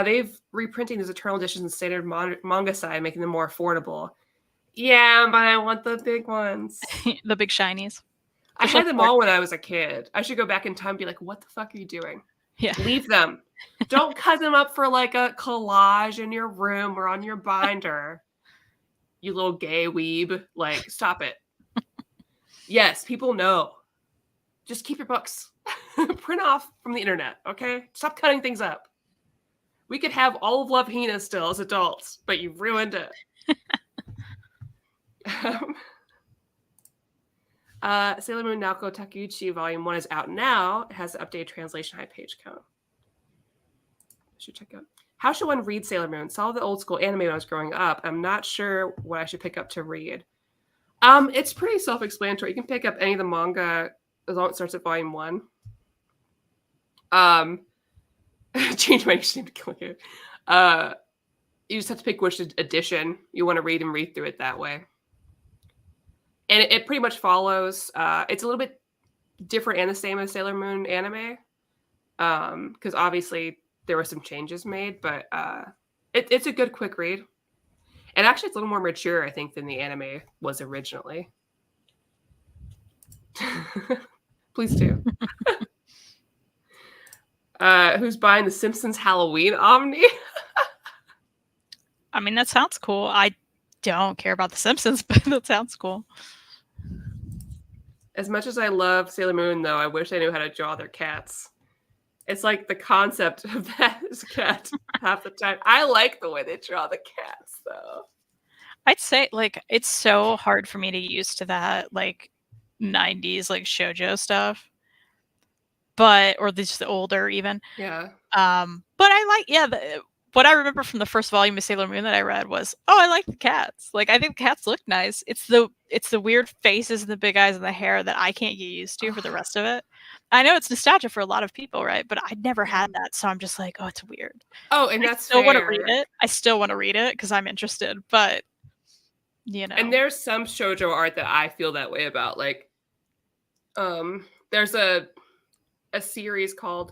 They've reprinting those Eternal editions in standard manga side, making them more affordable. Yeah, but I want the big ones. The big shinies. I had them all when I was a kid. I should go back in time and be like, what the fuck are you doing? Yeah. Leave them. Don't cut them up for like a collage in your room or on your binder. You little gay weeb. Like, stop it. Yes, people know. Just keep your books. Print off from the internet, okay? Stop cutting things up. We could have all of Love Hina still as adults, but you ruined it. Sailor Moon Naoko Takeuchi Volume 1 is out now. It has the updated translation high page count. I should check out. How should one read Sailor Moon? Saw the old school anime when I was growing up. I'm not sure what I should pick up to read. It's pretty self-explanatory. You can pick up any of the manga as long as it starts at Volume 1. Change my name to kill it. You just have to pick which edition you want to read and read through it that way. And it pretty much follows. It's a little bit different and the same as Sailor Moon anime, because obviously there were some changes made, but it's a good quick read. And actually, it's a little more mature, I think, than the anime was originally. Please do. Who's buying the Simpsons Halloween Omni? I mean, that sounds cool. I don't care about the Simpsons, but that sounds cool. As much as I love Sailor Moon, though, I wish I knew how to draw their cats. It's like the concept of that is cat half the time. I like the way they draw the cats, though. I'd say, like, it's so hard for me to get used to that, like, 90s, like, shoujo stuff. But, or just the older, even. Yeah. But I like, yeah, what I remember from the first volume of Sailor Moon that I read was, oh, I like the cats. Like, I think cats look nice. It's the weird faces and the big eyes and the hair that I can't get used to for the rest of it. I know it's nostalgia for a lot of people, right? But I never had that, so I'm just like, oh, it's weird. Oh, and that's still want to read it. I still want to read it because I'm interested, but you know. And there's some shoujo art that I feel that way about. Like, there's a series called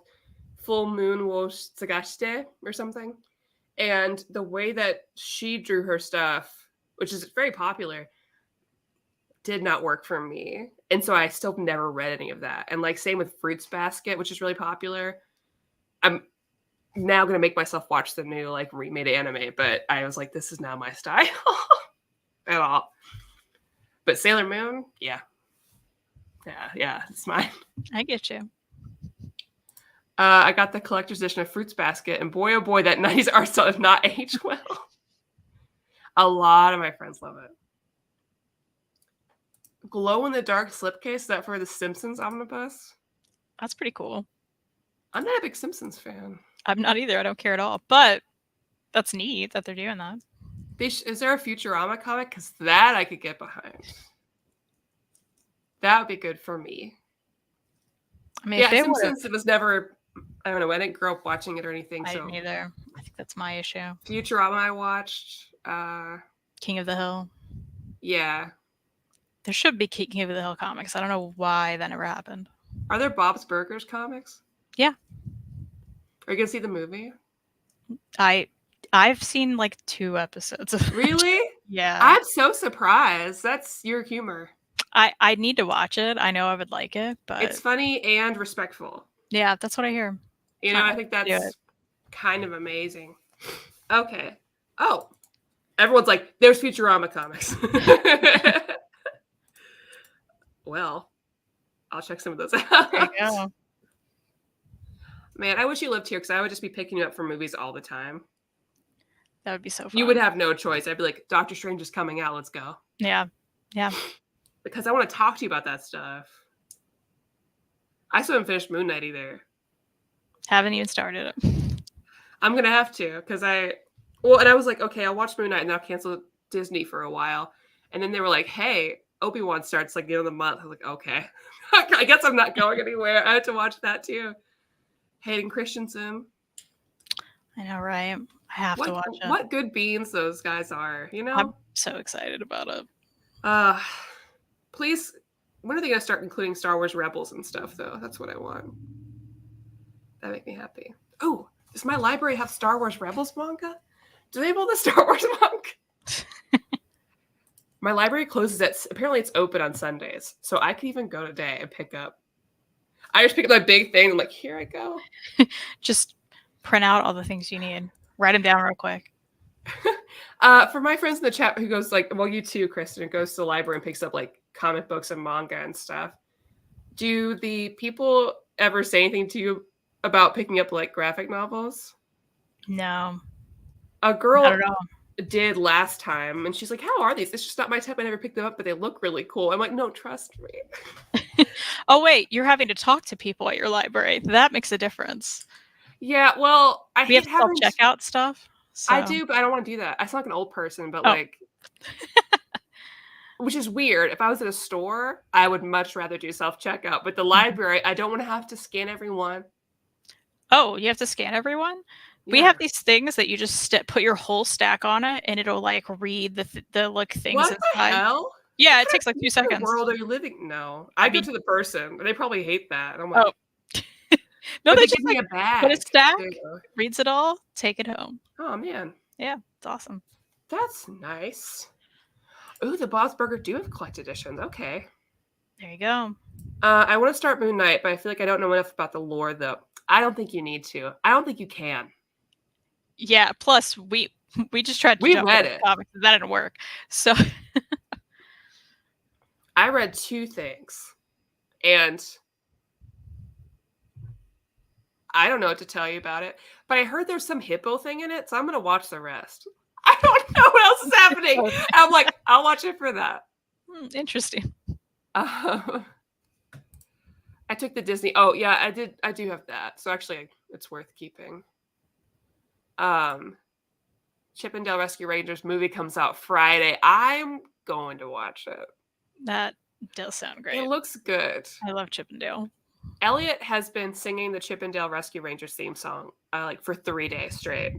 Full Moon wo Sagashite or something. And the way that she drew her stuff, which is very popular, did not work for me. And so I still never read any of that. And like same with Fruits Basket, which is really popular. I'm now going to make myself watch the new like remade anime, but I was like, this is not my style at all. But Sailor Moon, yeah, it's mine. I get you. I got the collector's edition of Fruits Basket, and boy, oh boy, that 90s art style does not age well. A lot of my friends love it. Glow-in-the-dark slipcase, is that for the Simpsons omnibus? That's pretty cool. I'm not a big Simpsons fan. I'm not either. I don't care at all. But that's neat that they're doing that. Is there a Futurama comic? Because that I could get behind. That would be good for me. I mean, yeah, Simpsons, it was never... I don't know. I didn't grow up watching it or anything. I didn't either. I think that's my issue. Futurama I watched. King of the Hill. Yeah. There should be King of the Hill comics. I don't know why that never happened. Are there Bob's Burgers comics? Yeah. Are you gonna see the movie? I've seen like 2 episodes of it. Really? Yeah. I'm so surprised. That's your humor. I need to watch it. I know I would like it, but it's funny and respectful. Yeah, that's what I hear. You know, I think that's kind of amazing. Okay. Oh, everyone's like, there's Futurama comics. Well, I'll check some of those out. There you go. Man, I wish you lived here because I would just be picking you up for movies all the time. That would be so fun. You would have no choice. I'd be like, Doctor Strange is coming out. Let's go. Yeah. Yeah. Because I want to talk to you about that stuff. I still haven't finished Moon Knight either. Haven't even started it. I'm going to have to because and I was like, okay, I'll watch Moon Knight and I'll cancel Disney for a while. And then they were like, hey, Obi-Wan starts like the end of the month. I was like, okay. I guess I'm not going anywhere. I had to watch that too. Hayden Christensen. I know, right? I have to watch it. What good beans those guys are, you know? I'm so excited about it. Please, when are they going to start including Star Wars Rebels and stuff, though? That's what I want. That make me happy. Oh, does my library have Star Wars Rebels manga? Do they have all the Star Wars manga? My library closes apparently it's open on Sundays, so I could even go today and pick up. I just pick up my big thing. I'm like, here I go. Just print out all the things you need. Write them down real quick. For my friends in the chat who goes like, well, you too, Kristan, who goes to the library and picks up like comic books and manga and stuff. Do the people ever say anything to you about picking up like graphic novels? No. A girl did last time, and she's like, how are these? It's just not my type. I never picked them up, but they look really cool. I'm like, no, trust me. Oh, wait, you're having to talk to people at your library. That makes a difference. Yeah, well, we have self-checkout stuff. So. I do, but I don't want to do that. I sound like an old person, but like, which is weird. If I was at a store, I would much rather do self-checkout. But the library, I don't want to have to scan everyone. Oh, you have to scan everyone? Yeah. We have these things that you just put your whole stack on it, and it'll like read the like things what inside. The hell? Yeah, it takes like 2 seconds. What world are you living? No, I go to the person. They probably hate that. And I'm like, no, they just give me a bag. Put a stack, reads it all, take it home. Oh man, yeah, it's awesome. That's nice. Ooh, the Bob's Burger do have collect editions. Okay, there you go. I want to start Moon Knight, but I feel like I don't know enough about the lore, though. I don't think you need to. I don't think you can. Yeah. Plus, we just tried to jump into comics, and that didn't work. So. I read 2 things, and I don't know what to tell you about it, but I heard there's some hippo thing in it, so I'm going to watch the rest. I don't know what else is happening. I'm like, I'll watch it for that. Interesting. I took the Disney. Oh, yeah, I do have that. So actually, it's worth keeping. Chip 'n Dale Rescue Rangers movie comes out Friday. I'm going to watch it. That does sound great. It looks good. I love Chip 'n Dale. Elliot has been singing the Chip 'n Dale Rescue Rangers theme song like for 3 days straight.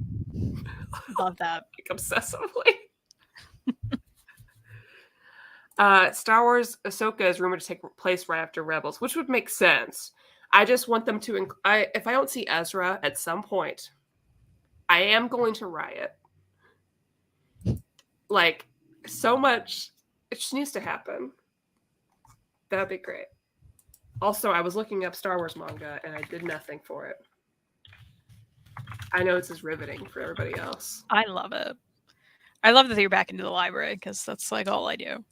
Love that. Like obsessively. Star Wars Ahsoka is rumored to take place right after Rebels, which would make sense. I just want them to. If I don't see Ezra at some point, I am going to riot. Like so much, it just needs to happen. That'd be great. Also, I was looking up Star Wars manga and I did nothing for it. I know this is riveting for everybody else. I love it. I love that you're back into the library because that's like all I do.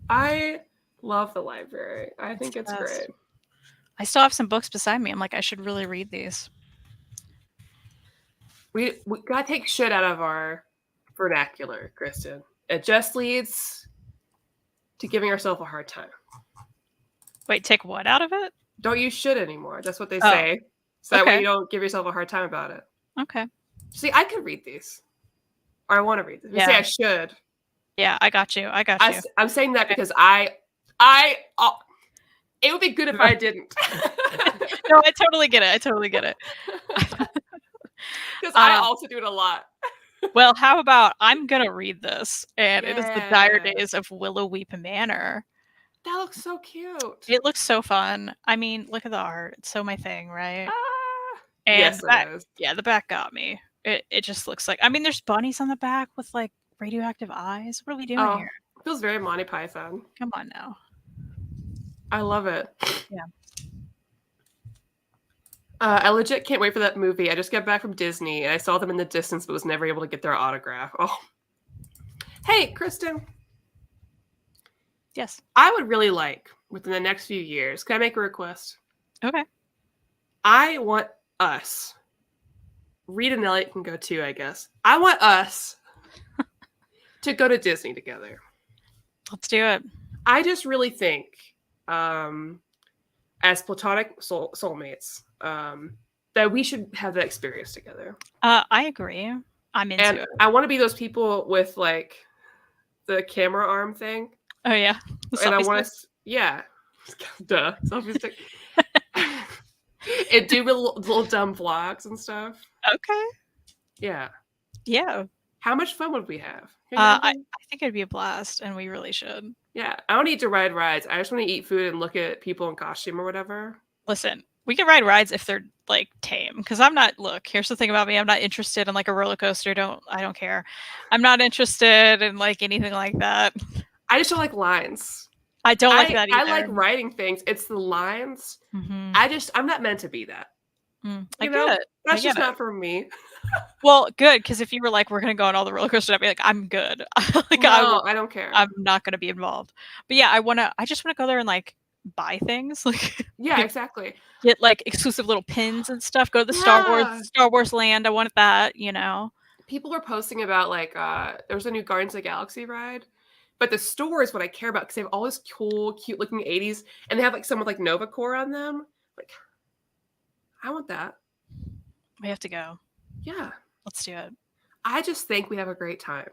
I love the library. I think it's great. I still have some books beside me. I'm like, I should really read these. We gotta take shit out of our vernacular, Kristan. It just leads to giving ourselves a hard time. Wait, take what out of it? Don't use shit anymore. That's what they say. So that way you don't give yourself a hard time about it. Okay. See, I could read these. Or I want to read these. You say I should. Yeah, I got you. I'm saying that because it would be good if I didn't. No, I totally get it. Because I also do it a lot. Well, how about I'm going to read this. And it is The Dire Days of Willow Weep Manor That looks so cute. It looks so fun. I mean, look at the art. It's so my thing, right? And Yes, the back, it is. yeah, the back got me. It just looks like, I mean, there's bunnies on the back with like radioactive eyes. What are we doing here? It feels very Monty Python. Come on now. I love it. Yeah. I legit can't wait for that movie. I just got back from Disney and I saw them in the distance, but was never able to get their autograph. Oh. Hey, Kristan. Yes. I would really like, within the next few years, can I make a request? Okay. I want us, Reed and Elliot can go too, I guess. I want us to go to Disney together. Let's do it. I just really think, as platonic soulmates, that we should have that experience together. I agree. I'm into it. I want to be those people with like the camera arm thing. Oh yeah. And I want to, yeah. Duh. Selfie stick. And do little dumb vlogs and stuff. Okay. Yeah. Yeah. How much fun would we have? I think it'd be a blast, and we really should. Yeah. I don't need to ride rides. I just want to eat food and look at people in costume or whatever. Listen, we can ride rides if they're like tame. Because I'm not. Look, here's the thing about me. I'm not interested in like a roller coaster. I don't care. I'm not interested in like anything like that. I just don't like lines. I don't like that either. I like writing things. It's the lines. Mm-hmm. I'm not meant to be that. I get it. That's just not for me. Well, good, because if you were like, we're gonna go on all the roller coasters, I'd be like, I'm good. Like, no, I don't care. I'm not gonna be involved. But yeah, I just want to go there and like buy things. Like, yeah, exactly. Get like exclusive little pins and stuff. Go to the Star Wars land. I wanted that. You know. People were posting about like there's a new Guardians of the Galaxy ride. But the store is what I care about because they have all this cool, cute looking 80s and they have like some with like Nova Core on them. Like, I want that. We have to go. Yeah. Let's do it. I just think we have a great time.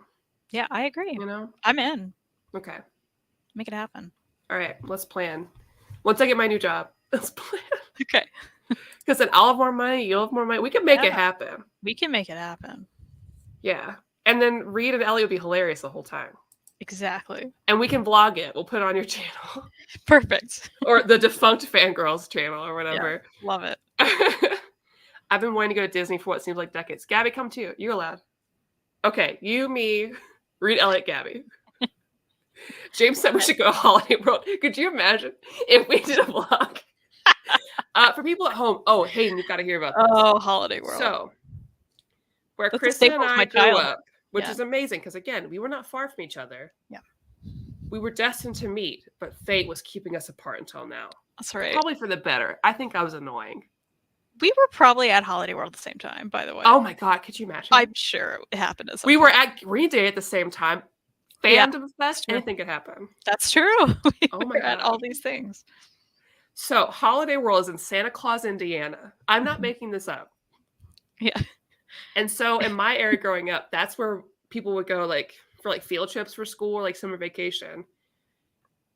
Yeah, I agree. You know? I'm in. Okay. Make it happen. All right, let's plan. Once I get my new job, let's plan. Okay. Because then I'll have more money, you'll have more money. We can make it happen. We can make it happen. Yeah. And then Reed and Ellie will be hilarious the whole time. Exactly. And we can vlog it. We'll put it on your channel. Perfect. Or the defunct Fangirlz channel or whatever. Yeah, love it. I've been wanting to go to Disney for what seems like decades. Gabby, come too. You're allowed. Okay, you, me, Reed, Elliot, Gabby. James said we should go to Holiday World. Could you imagine if we did a vlog? For people at home, oh, Hayden, you've got to hear about this. Oh, Holiday World. So, where Kristan and I grew up, which is amazing because, again, we were not far from each other. Yeah. We were destined to meet, but fate was keeping us apart until now. That's right. Probably for the better. I think I was annoying. We were probably at Holiday World at the same time, by the way. Oh my God, could you imagine? I'm sure it happened at some We point. were at Green Day at the same time. Fandom Fest, anything could happen. That's true. Oh my God. At all these things. So, Holiday World is in Santa Claus, Indiana. I'm not making this up. Yeah. And so, in my area growing up, that's where people would go like for like field trips for school or like summer vacation.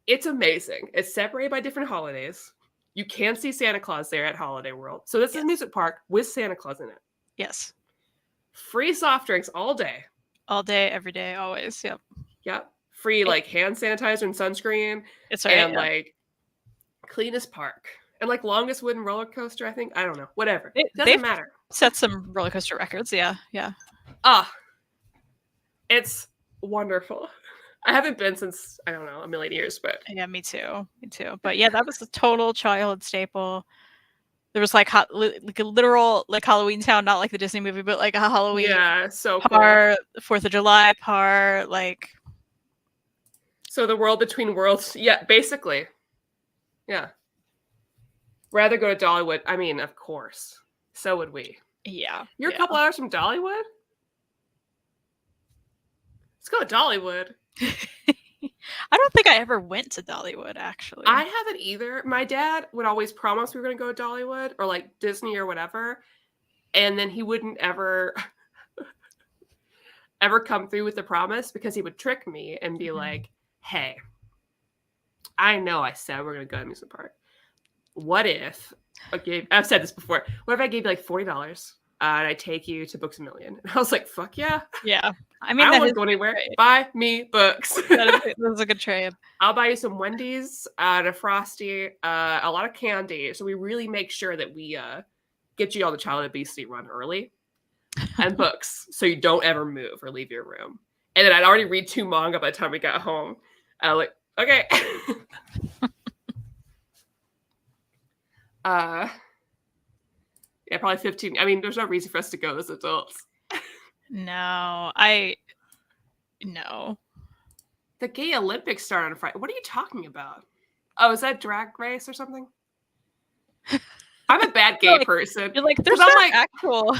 It's amazing. It's separated by different holidays. You can see Santa Claus there at Holiday World. So this is a music park with Santa Claus in it. Yes. Free soft drinks all day. All day, every day, always. Yep. Yep. Free like hand sanitizer and sunscreen. It's right. And like cleanest park. And like longest wooden roller coaster, I think. I don't know. Whatever. It doesn't matter. Set some roller coaster records. Yeah. Yeah. It's wonderful. I haven't been since, I don't know, a million years, but... Yeah, me too. Me too. But yeah, that was a total childhood staple. There was like a literal like Halloween town, not like the Disney movie, but like a Halloween part, cool. 4th of July part, like... So the world between worlds. Yeah, basically. Yeah. Rather go to Dollywood. I mean, of course. So would we. Yeah. You're a couple hours from Dollywood? Let's go to Dollywood. I don't think I ever went to Dollywood, actually. I haven't either. My dad would always promise we were going to go to Dollywood or like Disney or whatever. And then he wouldn't ever come through with the promise because he would trick me and be like, hey, I know I said we're going to go to amusement park. What if, I've said this before, what if I gave you like $40 and I take you to Books A Million. And I was like, fuck yeah. Yeah. I mean, I that don't want is to go anywhere. great. Buy me books. That is a good trade. I'll buy you some Wendy's, and a Frosty, a lot of candy. So we really make sure that we get you on the child obesity run early, and books, so you don't ever move or leave your room. And then I'd already read 2 manga by the time we got home. I was like, okay. Yeah, probably 15. I mean, there's no reason for us to go as adults. No. No. The gay Olympics start on Friday. What are you talking about? Oh, is that Drag Race or something? I'm a bad gay person. You're like, there's I'm not like, actual.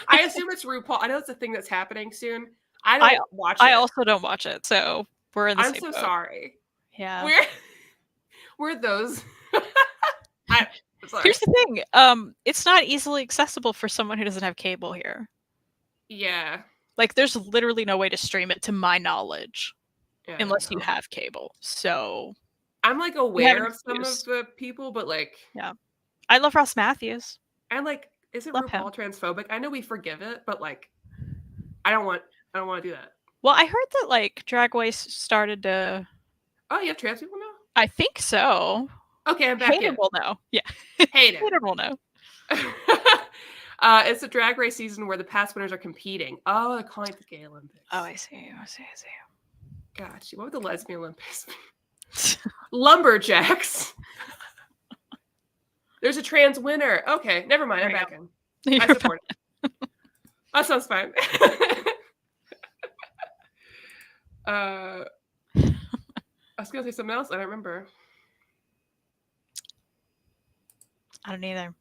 I assume it's RuPaul. I know it's a thing that's happening soon. I don't watch it. I also don't watch it, so we're in the same boat. I'm so sorry. Yeah. We're those. Here's the thing. It's not easily accessible for someone who doesn't have cable here. Yeah. Like, there's literally no way to stream it, to my knowledge, unless you have cable. So I'm like aware of some of the people, but like, yeah, I love Ross Matthews. And like, isn't RuPaul transphobic? I know we forgive it, but like, I don't want to do that. Well, I heard that like Drag Race started to. Oh, you have trans people now? I think so. Okay, I'm back in. Hater will know. Yeah. Hater will know. It's a Drag Race season where the past winners are competing. Oh, they're calling it the Gay Olympics. Oh, I see. Gotcha. What would the Lesbian Olympics be? Lumberjacks. There's a trans winner. Okay, never mind. I'm back in. I support it. That sounds fine. I was going to say something else. I don't remember. I don't either.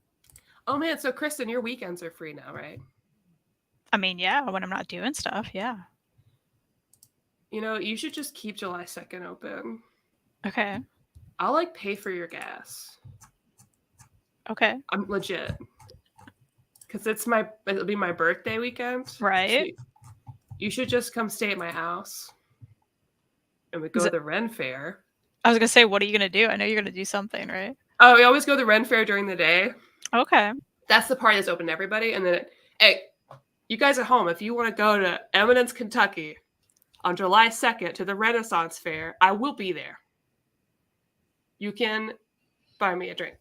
Oh, man. So, Kristan, your weekends are free now, right? I mean, yeah, when I'm not doing stuff, yeah. You know, you should just keep July 2nd open. Okay. I'll, like, pay for your gas. Okay. I'm legit. Because it'll be my birthday weekend. Right. So you should just come stay at my house. And we go to the Ren Fair. I was going to say, what are you going to do? I know you're going to do something, right? Oh, we always go to the Ren Fair during the day. Okay. That's the party that's open to everybody. And then, hey, you guys at home, if you want to go to Eminence, Kentucky on July 2nd to the Renaissance Fair, I will be there. You can buy me a drink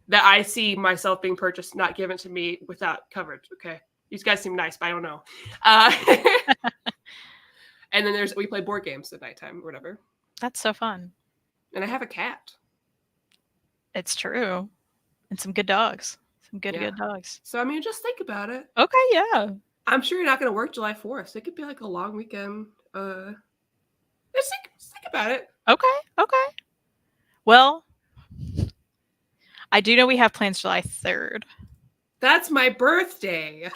that I see myself being purchased, not given to me without coverage. Okay. These guys seem nice, but I don't know. And then we play board games at nighttime or whatever. That's so fun. And I have a cat. It's true. And some good dogs. Some good dogs. So, I mean, just think about it. Okay, yeah. I'm sure you're not going to work July 4th. So it could be like a long weekend. Just think about it. Okay. Well, I do know we have plans July 3rd. That's my birthday.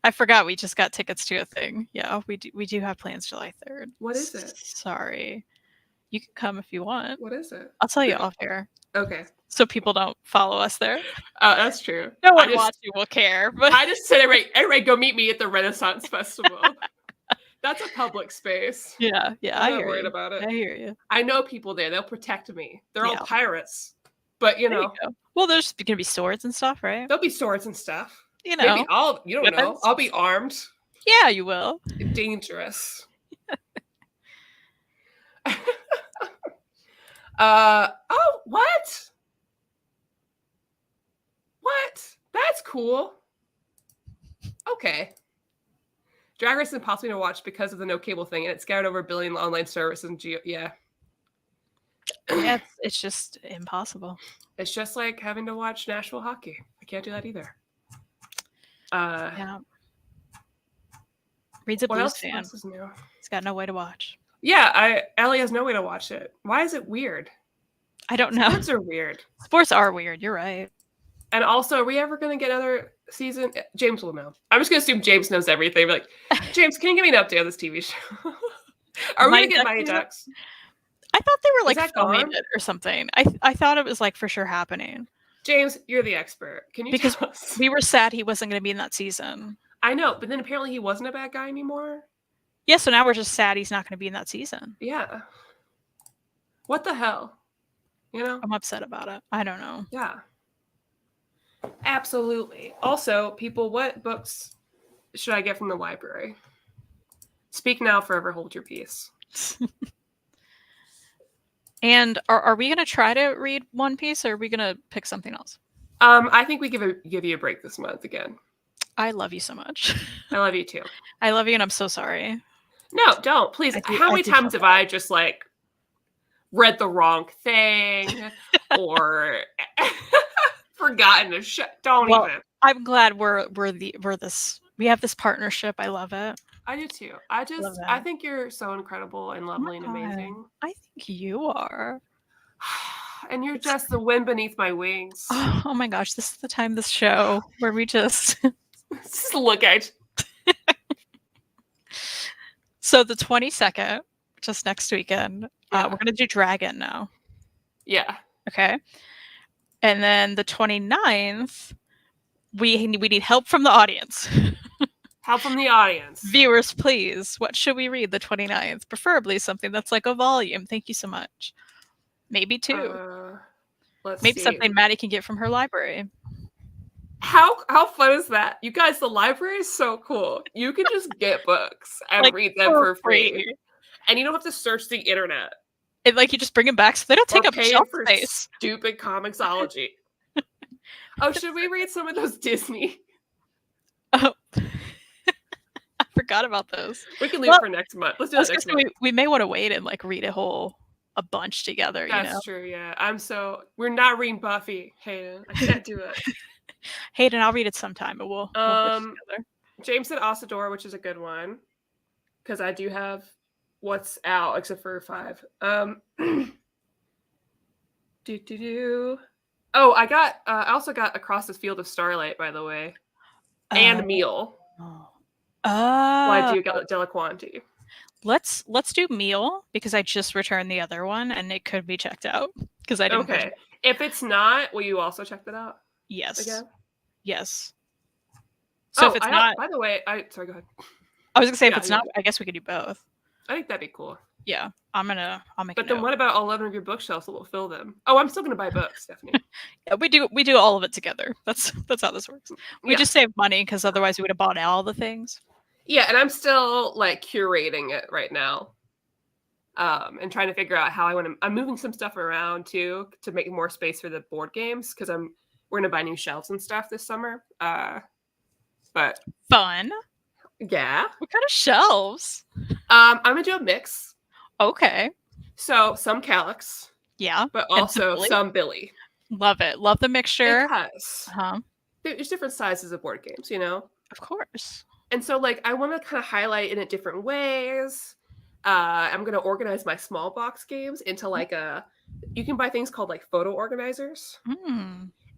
I forgot we just got tickets to a thing. Yeah, we do have plans July 3rd. What is it? Sorry. You can come if you want. What is it? I'll tell you off air. Okay. So people don't follow us there. That's true. No one watching will care. But I just said, everybody go meet me at the Renaissance Festival. That's a public space. Yeah. I'm not worried about it. I hear you. I know people there. They'll protect me. They're all pirates. But, you know. Well, there's going to be swords and stuff, right? There'll be swords and stuff. You know. Maybe you don't know. I'll be armed. Yeah, you will. Dangerous. Oh, what? What? That's cool. Okay. Drag Race is impossible to watch because of the no cable thing, and it scattered over 1 billion online services and yeah. Yeah, it's just impossible. It's just like having to watch Nashville hockey. I can't do that either. Yeah. Reed's a Blues fan. He's got no way to watch. Yeah, Ellie has no way to watch it. Why is it weird? I don't know. Sports are weird. Sports are weird. You're right. And also, are we ever going to get another season? James will know. I'm just going to assume James knows everything. Like, James, can you give me an update on this TV show? Are we going to get Mighty Ducks? I thought they were like filming it or something. I thought it was like for sure happening. James, you're the expert. Can you tell us? We were sad he wasn't going to be in that season. I know, but then apparently he wasn't a bad guy anymore. Yeah, so now we're just sad he's not going to be in that season. Yeah. What the hell? You know? I'm upset about it. I don't know. Yeah. Absolutely. Also, people, what books should I get from the library? Speak now, forever hold your peace. And are we going to try to read One Piece, or are we going to pick something else? I think we give you a break this month again. I love you so much. I love you too. I love you, and I'm so sorry. No, don't. Please. How many times have I just like read the wrong thing or forgotten a shit? Don't even. I'm glad we have this partnership. I love it. I do too. I think you're so incredible and lovely and amazing. I think you are. And you're just the wind beneath my wings. Oh my gosh, this is the time of this show where we just look at. So the 22nd, just next weekend, we're gonna do Dragon now. Yeah. Okay. And then the 29th, we need help from the audience. Help from the audience. Viewers, please. What should we read the 29th? Preferably something that's like a volume. Thank you so much. Maybe 2. Maybe something Maddie can get from her library. How fun is that? You guys, the library is so cool. You can just get books and like, read them for free. And you don't have to search the internet. And like you just bring them back so they don't take up shelf space. Stupid Comixology. Oh, should we read some of those Disney? Oh. I forgot about those. We can leave it for next month. Let's do it next month. We may want to wait and like read a bunch together. That's true, yeah. We're not reading Buffy, Hayden. I can't do it. Hayden, I'll read it sometime, but we'll get together. James said Asador, which is a good one. Because I do have what's out, except for 5. Oh, I also got Across this Field of Starlight, by the way. And Meal. Why do you get Delaquanti? Let's do Meal because I just returned the other one and it could be checked out because I didn't. Okay. If it's not, will you also check that out? Yes. Again? Yes. So if it's not, by the way, sorry, go ahead. I was gonna say if it's not, I guess we could do both. I think that'd be cool. Yeah, I'll make. But then what about all 11 of your bookshelves that will fill them? Oh, I'm still gonna buy books, Stephanie. Yeah, we do all of it together. That's how this works. We just save money because otherwise we would have bought all the things. Yeah, and I'm still like curating it right now. And trying to figure out how I'm moving some stuff around too to make more space for the board games because we're gonna buy new shelves and stuff this summer. But fun. Yeah. What kind of shelves? I'm gonna do a mix. Okay. So some Calyx. Yeah. But also some Billy. Love it. Love the mixture. Because there's different sizes of board games, you know? Of course. And so like I want to kind of highlight in it different ways. I'm gonna organize my small box games into like you can buy things called like photo organizers.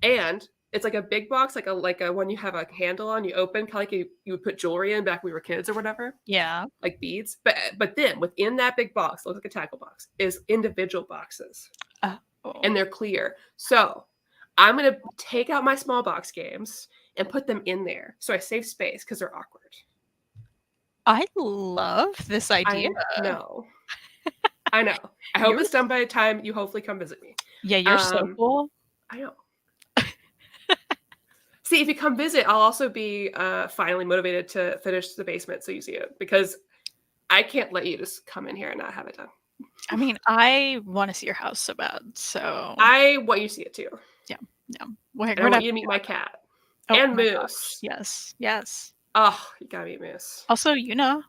And it's like a big box, like a one you have a handle on, you open, kind of like you would put jewelry in back when we were kids or whatever. Yeah. Like beads. But then within that big box, looks like a tackle box, is individual boxes. And they're clear. So I'm going to take out my small box games and put them in there. So I save space because they're awkward. I love this idea. I know. I know. I hope it's done by the time you hopefully come visit me. Yeah, you're so cool. I know. See, if you come visit, I'll also be finally motivated to finish the basement so you see it. Because I can't let you just come in here and not have it done. I mean, I want to see your house so bad. So I want you to see it too. Yeah. I want you to meet my cat. And Moose. Gosh. Yes. Yes. Oh, you gotta meet Moose. Also,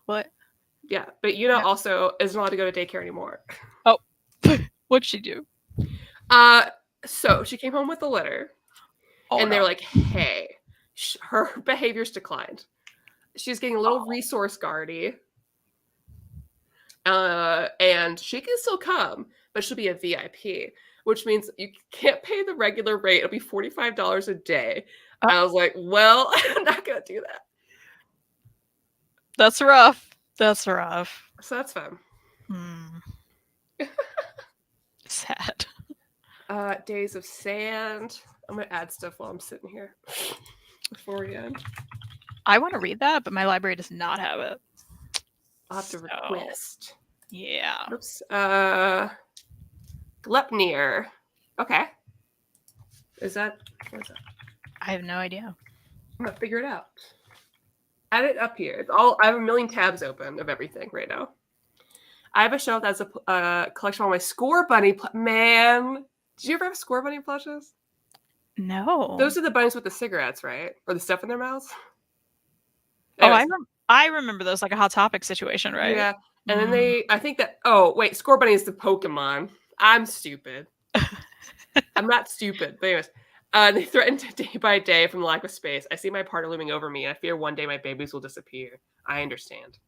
what? Yeah, but also isn't allowed to go to daycare anymore. Oh, what'd she do? So she came home with a letter. And they're like, hey, her behavior's declined. She's getting a little resource guardy. And she can still come, but she'll be a VIP, which means you can't pay the regular rate. It'll be $45 a day. I was like, well, I'm not going to do that. That's rough. So that's fun. Sad. Days of Sand. I'm going to add stuff while I'm sitting here before we end. I want to read that, but my library does not have it. I'll have to request. Yeah. Oops. Glepnir. Okay. What is that? I have no idea. I'm gonna figure it out. Add it up here. It's all. I have a million tabs open of everything right now. I have a shelf that's a collection of all my Score Bunny. Man, did you ever have Score Bunny plushes? No. Those are the bunnies with the cigarettes, right? Or the stuff in their mouths. Anyways. Oh, I remember those, like a Hot Topic situation, right? Yeah. And then I think that, oh, wait, Score Bunny is the Pokemon. I'm stupid. I'm not stupid. But anyways, they threaten day by day from the lack of space. I see my partner looming over me, and I fear one day my babies will disappear. I understand.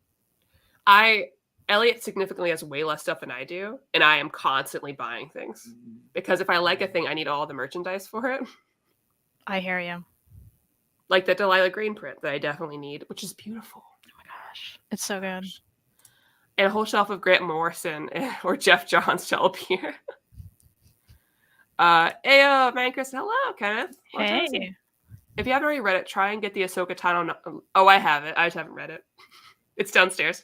Elliot significantly has way less stuff than I do, and I am constantly buying things. Because if I like a thing, I need all the merchandise for it. I hear you. Like the Delilah Green print that I definitely need, which is beautiful. Oh my gosh. It's so good. And a whole shelf of Grant Morrison or Jeff Johns to appear. Hey, man, Chris. Hello, Kenneth. Hey. If you haven't already read it, try and get the Ahsoka title. Oh, I have it. I just haven't read it. It's downstairs.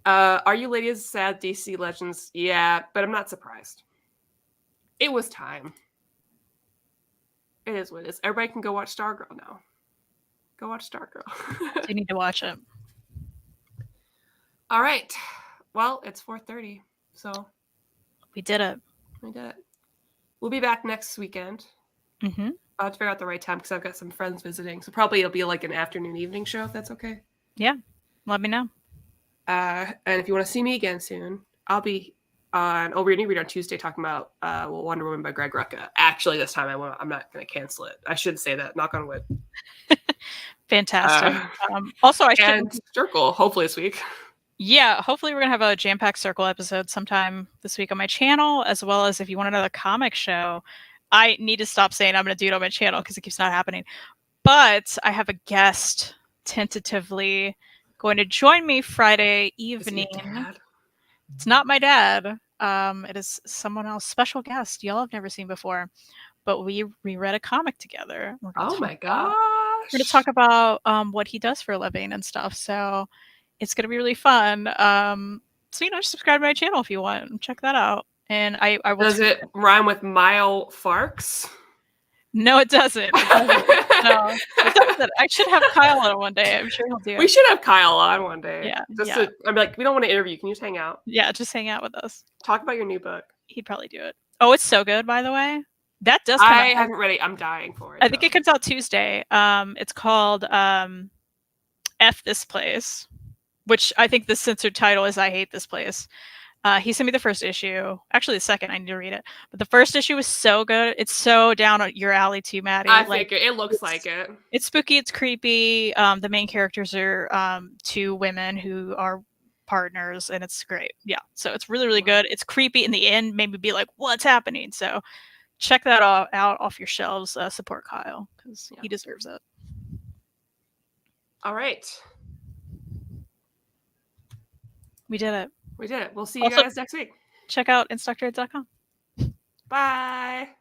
Are you ladies sad DC Legends? Yeah, but I'm not surprised. It was time. It is what it is. Everybody can go watch Stargirl now. Go watch Stargirl. You need to watch it. All right. Well, it's 4:30, so we did it. We'll be back next weekend. Mm-hmm. I'll have to figure out the right time because I've got some friends visiting. So probably it'll be like an afternoon, evening show, if that's okay. Yeah. Let me know. And if you want to see me again soon, I'll be on Over Your New Read on Tuesday talking about Wonder Woman by Greg Rucka. Actually, this time I'm not going to cancel it. I should say that. Knock on wood. Fantastic. Also, I should Circle hopefully this week. Yeah, hopefully we're going to have a jam-packed Circle episode sometime this week on my channel, as well as if you want another comic show. I need to stop saying I'm going to do it on my channel because it keeps not happening. But I have a guest tentatively going to join me Friday evening. Is it your dad? It's not my dad. It is someone else, special guest y'all have never seen before. But we reread a comic together. Oh my gosh. We're going to talk about what he does for a living and stuff. So it's going to be really fun. So, subscribe to my channel if you want and check that out. And I will. Does it rhyme with Mile Farks? No, it doesn't. No, it doesn't. I should have Kyle on one day. I'm sure he'll do it. We should have Kyle on one day. Yeah. I'm like, we don't want to interview. Can you just hang out? Yeah, just hang out with us. Talk about your new book. He'd probably do it. Oh, it's so good, by the way. That does come out. I haven't read it. I'm dying for it. I think it comes out Tuesday. It's called F This Place, which I think the censored title is I Hate This Place. He sent me the first issue. Actually, the second. I need to read it. But the first issue was so good. It's so down your alley too, Maddie. I think it looks like it. It's spooky. It's creepy. The main characters are two women who are partners, and it's great. Yeah. So it's really, really good. It's creepy. In the end, made me be like, what's happening? So check that out off your shelves. Support Kyle because he deserves it. All right. We did it. We did it. We'll see you guys next week. Check out InStockTrades.com. Bye.